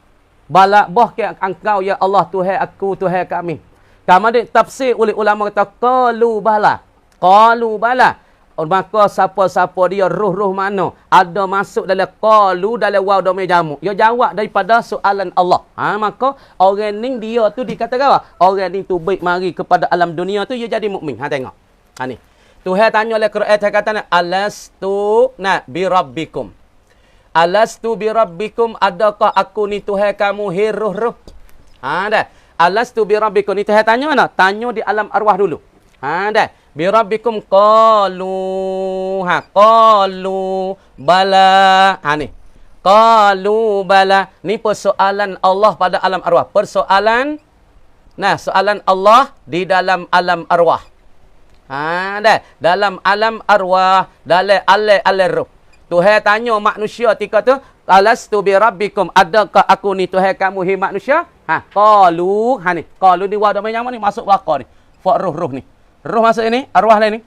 bala bahkan engkau ya Allah Tuhan aku Tuhan kami. Kemudian tafsir oleh ulama kata qalu bala. Qalu bala. maka siapa-siapa dia roh-roh mana ada masuk dalam qalu dalam waw dhamir jamak, dia jawab daripada soalan Allah. Maka orang ni dia tu dikatakan apa? Orang ni tu baik mari kepada alam dunia tu dia jadi mukmin. Tengok. Ni. Tuhan tanya oleh Quran dia kata alastu bi rabbikum. Alastu bi rabbikum, adakah aku ni Tuhan kamu he roh-roh? Dah. Alastu bi rabbikum ni Tuhan tanya mana? Tanya di alam arwah dulu. Dah. Bi rabbikum qalu qalu bala. Ni. Qalu bala. Ni persoalan Allah pada alam arwah. Persoalan soalan Allah di dalam alam arwah. Dah. Dalam alam arwah, dalam alam roh. Tuhan tanya manusia ketika tu, alastu bi rabbikum, adakah aku ni Tuhan kamu hai manusia? Qalu. Ni. Qalu ni wadah yang mana ni masuk belakang ni. Fak roh ni. Roh masuk ini, arwah lain ni.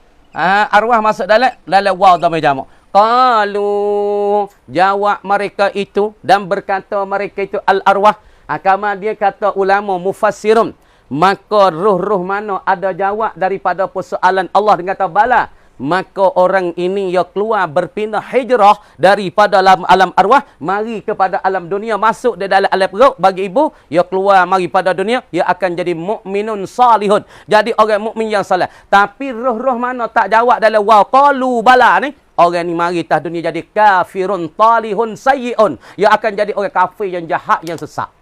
Arwah masuk dalam waw dhamir jamak. Qalu, jawab mereka itu dan berkata mereka itu al-arwah. Kama dia kata ulama mufassirun, maka roh-roh mana ada jawab daripada persoalan Allah dengan kata bala, maka orang ini ia keluar berpindah hijrah daripada alam arwah mari kepada alam dunia, masuk di dalam alam perut bagi ibu, ia keluar mari pada dunia, ia akan jadi mukminun salihun, jadi orang mukmin yang saleh. Tapi roh-roh mana tak jawab dalam waw qalu bala ni, orang ni mari atas dunia jadi kafirun talihun sayyi'un, ia akan jadi orang kafir yang jahat yang sesat.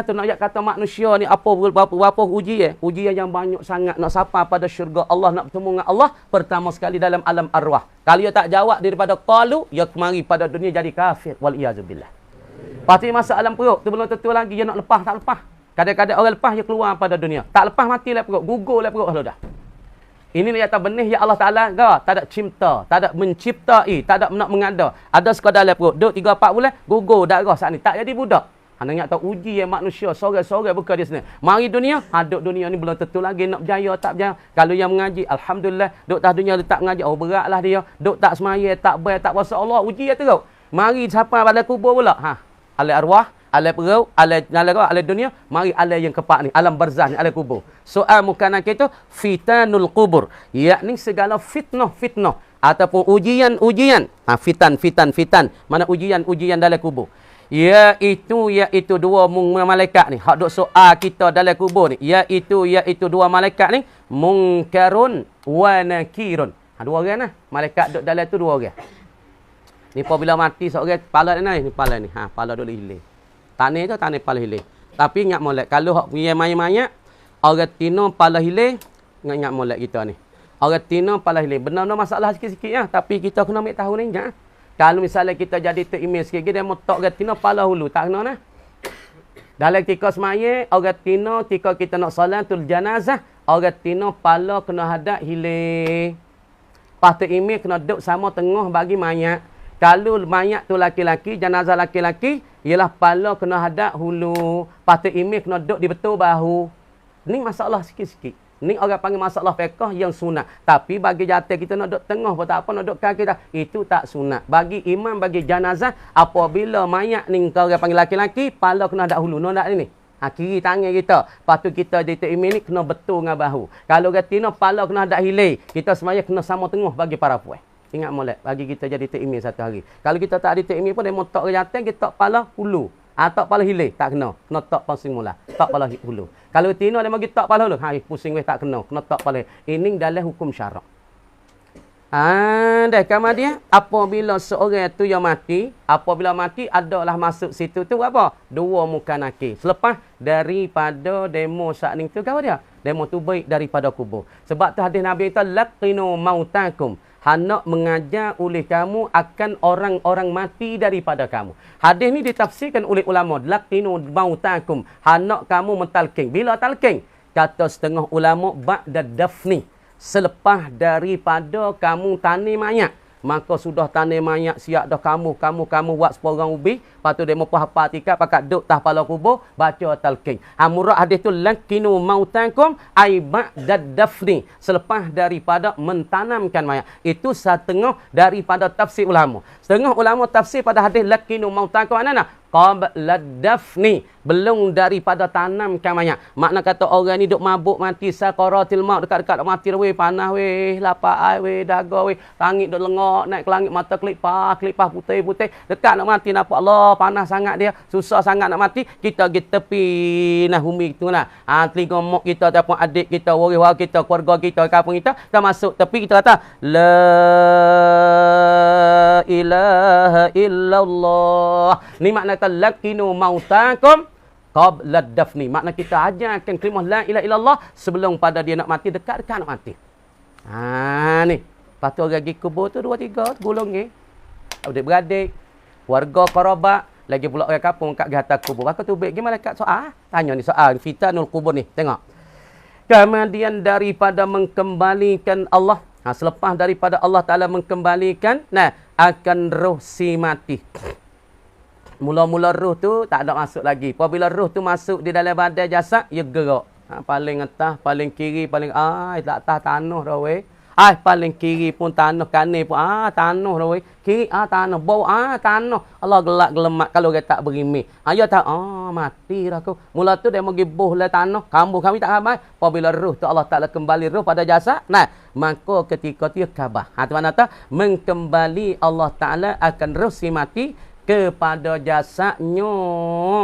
Tu nak kata manusia ni berapa ujian? Ujian yang banyak sangat nak sampai pada syurga Allah, nak bertemu dengan Allah pertama sekali dalam alam arwah. Kalau dia tak jawab daripada qalu, dia kemari pada dunia jadi kafir. Wal iyazubillah. Pasti masa alam perut tu belum tentu lagi dia nak lepas tak lepas. Kadang-kadang orang lepas dia keluar pada dunia. Tak lepas mati lah perut, gugur lah perut dah. Ini dia kata benih ya Allah Taala tak ada cipta, tak ada menciptai, tak ada nak mengada. Ada sekadar dalam perut, duduk 3-4 bulan gugur darah saat ni tak jadi budak. Nak tahu uji yang manusia sorang-sorang bukan di sini. Mari dunia, duduk dunia ni belum tentu lagi nak berjaya tak berjaya. Kalau yang mengaji, alhamdulillah, duduk tak dunia dia tak mengaji, beratlah dia. Duduk tak semaya, tak bayar, tak puasa Allah, uji ya teruk. Mari sampai pada kubur pula. Alam arwah, alam perut, alam dunia, mari alam yang kepak ni, alam barzah ni, alam kubur. Soal mukana kita fitanul kubur, yakni segala fitnah ataupun ujian. Fitan. Mana ujian dalam kubur. Iaitu dua malaikat ni. Hak duk soal kita dalam kubur ni. Iaitu dua malaikat ni. Munkarun wa nakirun. Dua orang lah. Malaikat duk dalam tu dua orang. Ni apabila mati seorang, kepala ni. Ni kepala ni. Kepala duk hilang. Tanah tu, tanah kepala hilang. Tapi ingat molek. Kalau hak punya mayat-mayat, orang tino kepala hilang, ingat molek kita ni. Orang tino kepala hilang. Benar-benar masalah sikit-sikit ya. Tapi kita kena ambil tahu ni. Jangan. Kalau misalnya kita jadi terimej sikit, dia mau tok gatina pala hulu, tak kena nah. Dalam ketika semaya, orang tino ketika kita nak salatul janazah, orang tino pala kena hadap hilang. Pas terimej kena duduk sama tengah bagi mayat. Kalau mayat tu laki-laki, jenazah laki-laki, ialah pala kena hadap hulu. Pas terimej kena duduk di betul bahu. Ni masalah sikit-sikit. Ni orang panggil masalah fiqh yang sunat. Tapi bagi jatuh kita nak duduk tengah pun tak apa, nak duduk kaki kita. Itu tak sunat. Bagi imam, bagi jenazah, apabila mayat ni orang panggil laki-laki, pala kena ada hulu. Nak ni. Kiri tangan kita. Lepas tu kita di imam ni kena betul dengan bahu. Kalau gatina, pala kena ada hilai. Kita semuanya kena sama tengah bagi para puan. Ingat molek. Bagi kita jadi imam satu hari. Kalau kita tak ada imam pun, dia mau tok jatuh, kita pala hulu. Tak pala hilai, tak kena. Kena tok pasing mula. Tak pala hulu. Kalau tino dia bagi tok pala hulu, pusing weh tak kena. Kena tok pala. Ini dalam hukum syarak. Dah kemudian apabila seorang tu yang mati, apabila mati adalah masuk situ tu apa? Dua muka nakir. Selepas daripada demo saat ni tu kau dia. Demo tu baik daripada kubur. Sebab tu hadis Nabi itu laqinu mautakum. Hendak mengajar oleh kamu akan orang-orang mati daripada kamu. Hadis ni ditafsirkan oleh ulama. Laqinu mautakum. Hendak kamu mentalqin. Bila talqin? Kata setengah ulama ba'da dafni. Selepas daripada kamu tanam mayat. Maka sudah tanam mayat siap dah kamu buat seporang ubi. Lepas tu dia mau apa tikat pakat duk tah pala kubur. Baca talqin. Murad hadis tu laqinu mautakum ai ba'da dafni. Selepas daripada mentanamkan mayat. Itu setengah daripada tafsir ulama. Setengah ulama tafsir pada hadis laqinu mautakum anana. qabla dafni, belum daripada tanamkan mayat. Makna kata orang ni duk mabuk mati sakaratil maut, dekat-dekat mati weh, panas weh, lapar ai weh, daga weh, langit duk lengok, naik ke langit mata kelipah putih-putih, dekat nak mati nampak Allah panas sangat dia, susah sangat nak mati, kita pergi tepi nah bumi gitulah. Telinga mak kita ataupun adik kita, waris-waris kita, keluarga kita, kampung kita masuk tepi, kita kata la ilaha illallah. Ni makna talaqinu mautakum qabla dafni. Makna kita ajarkan kalimah la ilaha illallah sebelum pada dia nak mati, dekat-dekat nak mati. Ni. Lepas tu orang pergi kubur tu 2-3 gulung ni. Adik-beradik, warga kerabat, lagi pula orang kampung kat atas kubur. Aku tu baik gimana kat soal? Tanya ni soal fitanul kubur ni. Tengok. Kemudian daripada mengkembalikan Allah, selepas daripada Allah Ta'ala mengkembalikan, akan roh si mati. Mula-mula roh tu tak ada masuk lagi. Apabila roh tu masuk di dalam badan jasad, ia gerak. Paling atas, paling kiri, paling tak atas tanah dah weh. Paling kiri pun tanah, kanan pun tanah dah weh. Kiri tanah, bawah tanah. Allah gelak gelemak kalau dia tak berimik. Ya tak mati dah aku. Mula tu dia pergi buh lah tanah, kambuh kami tak habis. Apabila roh tu Allah Taala kembali roh pada jasad, maka ketika tu khabar. Tu mana tu mengkembali Allah Taala akan roh si mati kepada jasadnya.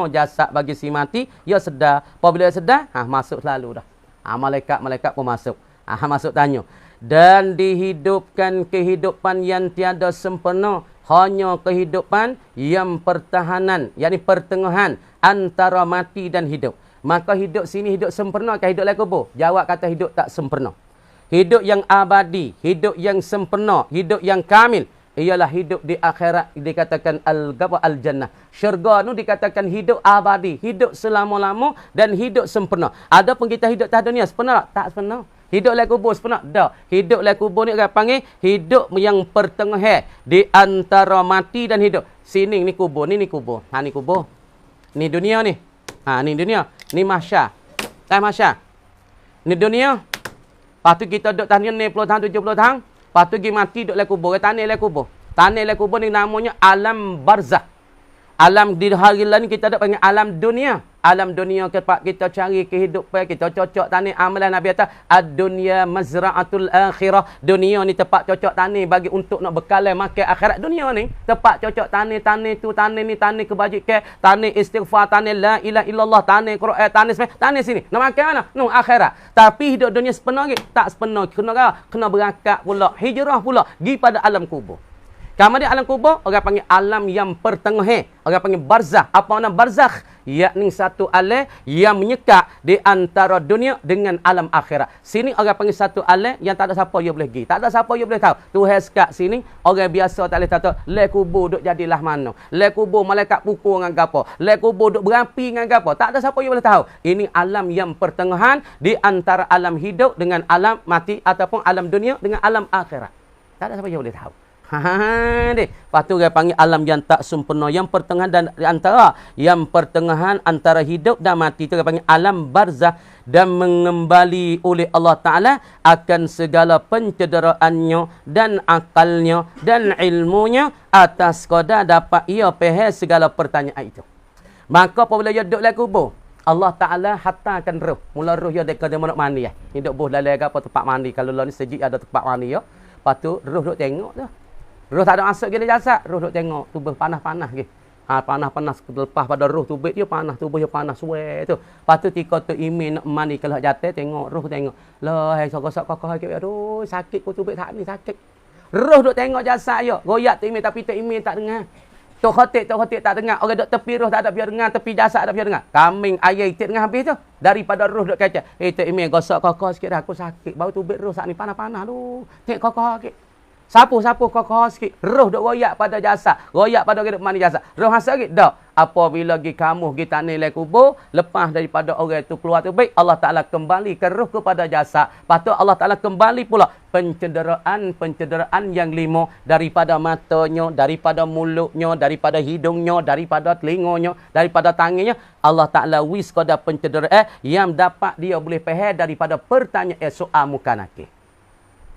Jasad bagi si mati, ia sedar. Apabila dia sedar, masuk selalu dah. Malaikat pun masuk. Masuk tanya. Dan dihidupkan kehidupan yang tiada sempurna, hanya kehidupan yang pertahanan, yakni pertengahan antara mati dan hidup. Maka hidup sini hidup sempurna ke hidup lain kubur? Jawab kata hidup tak sempurna. Hidup yang abadi, hidup yang sempurna, hidup yang kamil ialah hidup di akhirat, dikatakan al-jannah. Syurga tu dikatakan hidup abadi, hidup selama-lama dan hidup sempurna. Adapun kita hidup atas dunia sempurna tak sempurna. Hidup lain kubur sempurna dak. Hidup lain kubur ni orang panggil hidup yang pertengahan di antara mati dan hidup. Sini ni kubur, ni kubur. Ni kubur. Ni dunia ni. Ni dunia. Ni mahsyar. Mahsyar. Ni dunia. Lepas tu kita duduk tahun 60 tahun, 70 tahun. Lepas tu pergi mati duduk lain kubur. Tanah lain kubur. Tanah lain kubur ni namanya alam barzah. Alam di hari lain kita ada panggil alam dunia. Alam dunia tempat kita cari kehidupan, kita cocok tanah. Amalan Nabi kata ad-dunya mazra'atul akhirah. Dunia ni tempat cocok tanah bagi untuk nak bekalai makan akhirat. Dunia ni tempat cocok tanah tu, tanah ni tanah kebajikan, tanah istighfar, tanah la ilaha illallah, tanah Quran, tanah sini. Nak makan mana? Akhirat. Tapi hidup dunia sepenuh lagi tak sepenuh. Kena berangkat pula, hijrah pula pergi pada alam kubur. Kemudian alam kubur, orang panggil alam yang pertengahan. Orang panggil barzakh. Apa makna barzakh? Yakni satu alam yang menyekat di antara dunia dengan alam akhirat. Sini orang panggil satu alam yang tak ada siapa yang boleh pergi. Tak ada siapa yang boleh tahu. Tuhan sekat sini, orang biasa tak boleh tahu. Le kubur duk jadilah mana. Le kubur malaikat pukul dengan gapo. Le kubur duk berapi dengan gapo. Tak ada siapa yang boleh tahu. Ini alam yang pertengahan di antara alam hidup dengan alam mati ataupun alam dunia dengan alam akhirat. Tak ada siapa yang boleh tahu. Lepas tu dia panggil alam yang tak sempurna, yang pertengahan dan antara yang pertengahan antara hidup dan mati. Itu dia panggil alam barzah. Dan mengembali oleh Allah Ta'ala akan segala pencederaannya dan akalnya dan ilmunya atas sekadar dapat ia faham segala pertanyaan itu. Maka apabila dia duduk dalam kubur, Allah Ta'ala hantarkan roh. Mula roh dia dekat dia nak mandi. Hidup buh dalam apa tempat mandi. Kalau lah ni sejik ada tempat mandi. Lepas tu roh duduk tengok tu. Roh tak ada masuk ke jasad, roh duk tengok tubuh panas-panas ke. Panas-panas lepas pada roh tubuh dia panas, tubuh dia panas suai tu. Lepas tu tika tu imin nak mandi kalau jatuh tengok roh tengok. Lah hai sok-sok kakak ke aduh sakit ku tubuh tak ni sakit. Roh duk tengok jasad dia, goyak tu imin tapi tu imin tak dengar. Tok khatib tak dengar. Orang duk tepi roh tak ada biar dengar, tepi jasad tak biar dengar. Kambing ayam tak dengar habis tu. Daripada roh duk kacau. Tu imin gosok kakak sikit dah aku sakit. Bau tubuh roh sak ni panas-panas tu. Tengok kakak sikit. Sapu-sapu kokoh sikit. Roh duk royak pada jasad. Royak pada orang duk mandi jasad. Roh hasad sikit? Tak. Apabila pergi kamu, pergi tanah lain kubur, lepas daripada orang itu keluar tu baik, Allah Ta'ala kembali ke roh kepada jasad. Lepas tu Allah Ta'ala kembali pula pencederaan yang 5 daripada matanya, daripada mulutnya, daripada hidungnya, daripada telinganya, daripada tangannya. Allah Ta'ala wis kada pencederaan yang dapat dia boleh faham daripada pertanyaan soal muka nakir.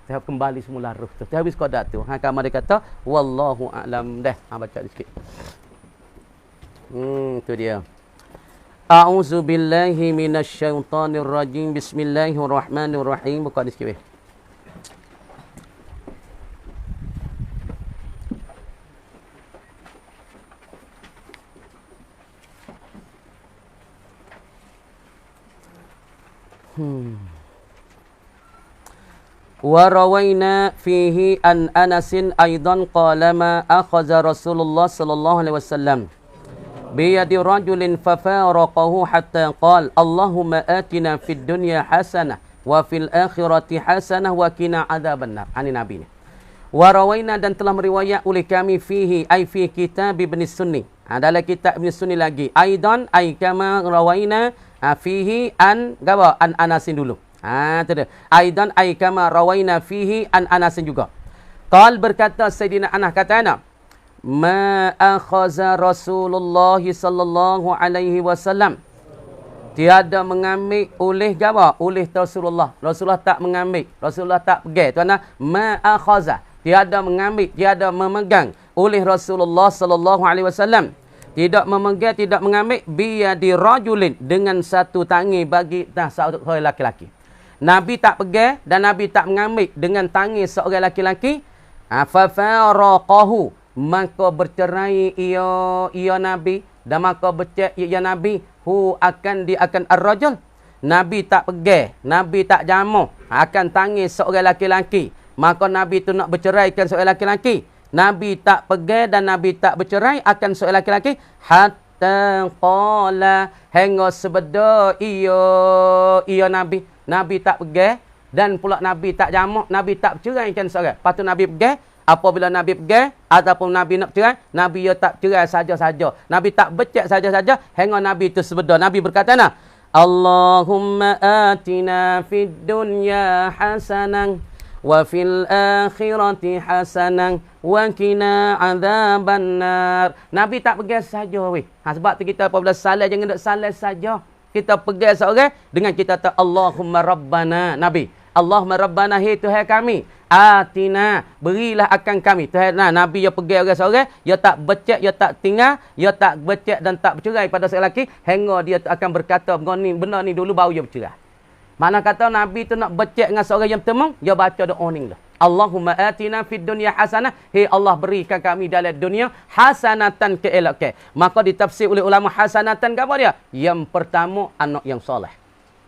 Saya kembali semula roh tu. Saya habis qada tu. Kamar dia kata wallahu a'lam dah. Baca sikit. Itu dia. A'udzu billahi minasyaitonir rajim. Bismillahirrahmanirrahim. Buka di sikit. Wa rawaina fihi an Anasin aidan qala ma akhadha Rasulullah sallallahu alaihi wasallam biyadi rajulin fafaraqahu hatta qala Allahumma atina fid dunya hasanah wa fil akhirati hasanah wa qina adzabannar. Ani Nabi ni. Wa rawaina, dan telah meriwayat oleh kami fihi ai fi kitab Ibn Sunni. Dalam kitab Ibn Sunni lagi. Aidan ai kama rawaina fihi an gawa an Anasin dulu. Tu dia. Aidan ai kama rawaina fihi an Anasin juga. Qal berkata Sayyidina Anas katana, ma akhaza Rasulullah sallallahu alaihi wasallam, tiada mengambil oleh gawa oleh Rasulullah. Rasulullah tak mengambil, Rasulullah tak pegang. Tuan ma akhaza, tiada mengambil, tiada memegang oleh Rasulullah sallallahu alaihi wasallam. Tidak memegang, tidak mengambil biyadi rajulin, dengan satu tangi bagi seorang laki-laki. Nabi tak pegang dan Nabi tak mengambil dengan tangi seorang laki-laki. Fafaraqahu, maka bercerai ia Nabi, dan maka bercerai ia Nabi akan ar-rajul. Nabi tak pegang, Nabi tak jamu akan tangi seorang laki-laki, maka Nabi tu nak berceraikan seorang laki-laki. Nabi tak pegang dan Nabi tak bercerai akan seorang laki-laki hatta qala, hingga sebeda ia Nabi. Nabi tak pegang dan pula Nabi tak jamak, Nabi tak berceraikan seorang. Lepas tu Nabi pegang, apabila Nabi pegang ataupun Nabi nak cerai, Nabi ya tak cerai saja-saja. Nabi tak becek saja-saja hingga Nabi itu sebeda. Nabi berkata nah, Allahumma atina fid dunya hasanah wa fil akhirati hasanah wa qina adzabannar. Nabi tak pegang saja weh. Sebab tu kita apabila salat jangan duk salat saja. Kita pegang seorang dengan kita kata Allahumma Rabbana. Nabi, Allahumma Rabbana, hai Tuhan kami, atina, berilah akan kami. Tuhan, Nabi dia pegang orang seorang, dia tak becek, dia tak tinggal, dia tak becek dan tak bercerai pada seorang lelaki, hingga dia akan berkata benda ni dulu baru dia bercerai. Mana kata Nabi tu nak becek dengan seorang yang temung, dia baca doa ni lah. Allahumma atina fid dunya hasanah, hei Allah berikan kami dalam dunia hasanatan, keelakan. Maka ditafsir oleh ulama hasanatan apa dia? Yang pertama anak yang soleh.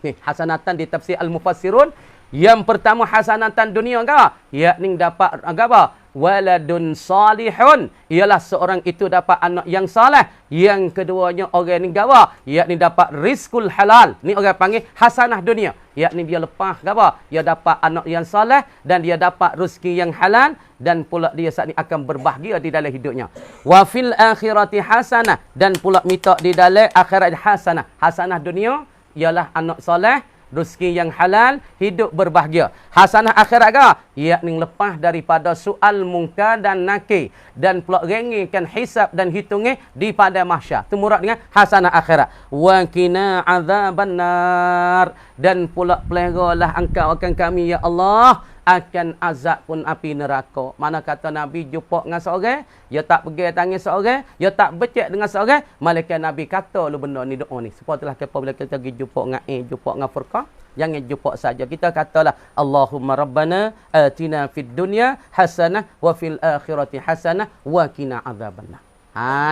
Ni hasanatan ditafsir al-mufassirun. Yang pertama hasanatan dunia apa? Yakni dapat apa? Waladun salihun, ialah seorang itu dapat anak yang saleh. Yang keduanya orang ni gawa, yakni dapat rizqul halal. Ni orang panggil hasanah dunia, yakni dia lepas gawa, dia dapat anak yang saleh dan dia dapat rezeki yang halal, dan pula dia saat ni akan berbahagia di dalam hidupnya. Wa fil akhirati hasanah, dan pula minta di dalam akhirat hasanah. Hasanah dunia ialah anak saleh, rezeki yang halal, hidup berbahagia. Hasanah akhirat ke? Yakni lepas daripada soal mungkar dan nakir, dan pula rengikan hisab dan hitungnya di pada mahsyar. Itu murad dengan hasanah akhirat. Wa qina adzabannar, dan pula peliharalah engkau akan kami ya Allah akan azab pun api neraka. Mana kata Nabi jumpa dengan seorang, dia tak pegang tangan seorang, dia tak becek dengan seorang, malaikat Nabi kata lu benda ni doa ni. Sepatutlah apabila kita pergi jumpa dengan jumpa dengan furqah, jangan jumpa saja. Kita katalah Allahumma Rabbana atina fid dunya hasanah wa fil akhirati hasanah wa qina adzabannar.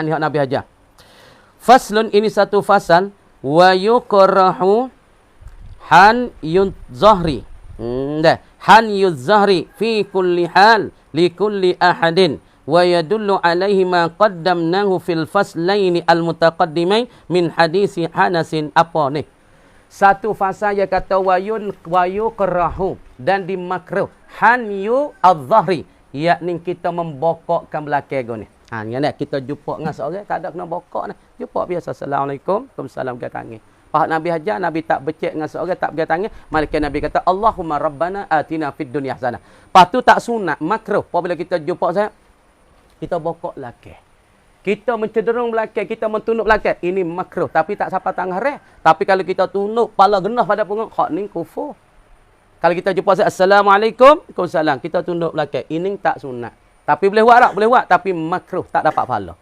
Ni hak Nabi ajar. Faslun, ini satu fasal. Wa yukrahu han yuzahri. Han yuzahri fi kulli hal li kulli ahadin wa yadullu alaihi ma qaddamnahu fil faslaini al mutaqaddimain min hadisi Anasin. Apa ni? Satu fasa yang kata wayu kerahu, dan dimakruh han yu al-zahri, yakni kita membokokkan belakang ni. Ni kita jumpa dengan seorang tak ada kena bokok ni. Jumpa biasa, assalamualaikum, waalaikumsalam ke tangan. Pak Nabi ajar, Nabi tak becek dengan seorang, tak pegang tangan. Malaikat Nabi kata Allahumma Rabbana atina fid dunya hasanah. Lepas tu tak sunat, makruh. Apabila kita jumpa saya, kita bokok belakang. Kita mencederung belakang, kita mentunduk belakang. Ini makruh. Tapi tak siapa tangan reh. Tapi kalau kita tunduk, pala genah pada punggung, hak ni kufur. Kalau kita jumpa saya, assalamualaikum, waalaikumsalam. Kita tunduk belakang. Ini tak sunat. Tapi boleh buat tak? Boleh buat. Tapi makruh. Tak dapat pahala.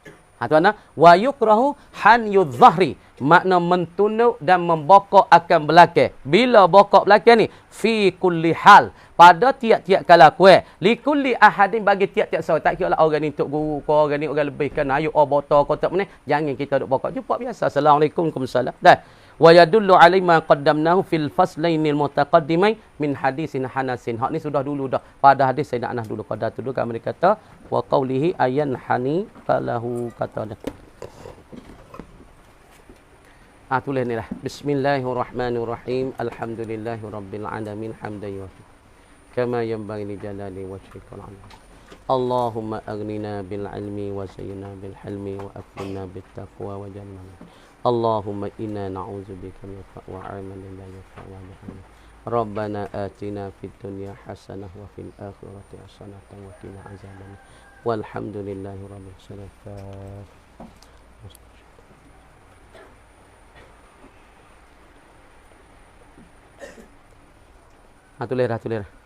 Tuan-tuan, wa yukrahu hanyudz zahri, makna mentunduk dan membokok akan belakang. Bila bokok belakang ni? Fi kulli hal, pada tiap-tiap kala kuat. Li kulli ahadin, bagi tiap-tiap seorang. Tak kira lah orang ni tok guru ko, orang ni orang lebih kan, ayo botol ko tak meneh. Jangan kita duk bokok. Jumpa biasa. Assalamualaikum, waalaikumsalam. Dah. Wa yadullu alai ma qaddamnahu fil faslainil mutaqaddimain min hadisin Hanasin. Hak ni sudah dulu dah. Pada hadis Sayyidina Anas dulu qada tu kami kata wa qaulihi ayan hani falahu, kata dah. Tulis ni lah. Bismillahirrahmanirrahim. Alhamdulillahirabbil alamin hamdan yuwafi kama yanbaghi li jalali wajhikal alim. Allahumma aghnina bil ilmi wa sayyina bil hilmi wa akrimna bit taqwa wa jannana. Allahumma inna na'udzubika min wa amalin la yanfa' wa jahannam. Rabbana atina fid dunya hasanah wa fil akhirati hasanah wa qina azabannar. Walhamdulillahi rabbil alamin. Tulis dah.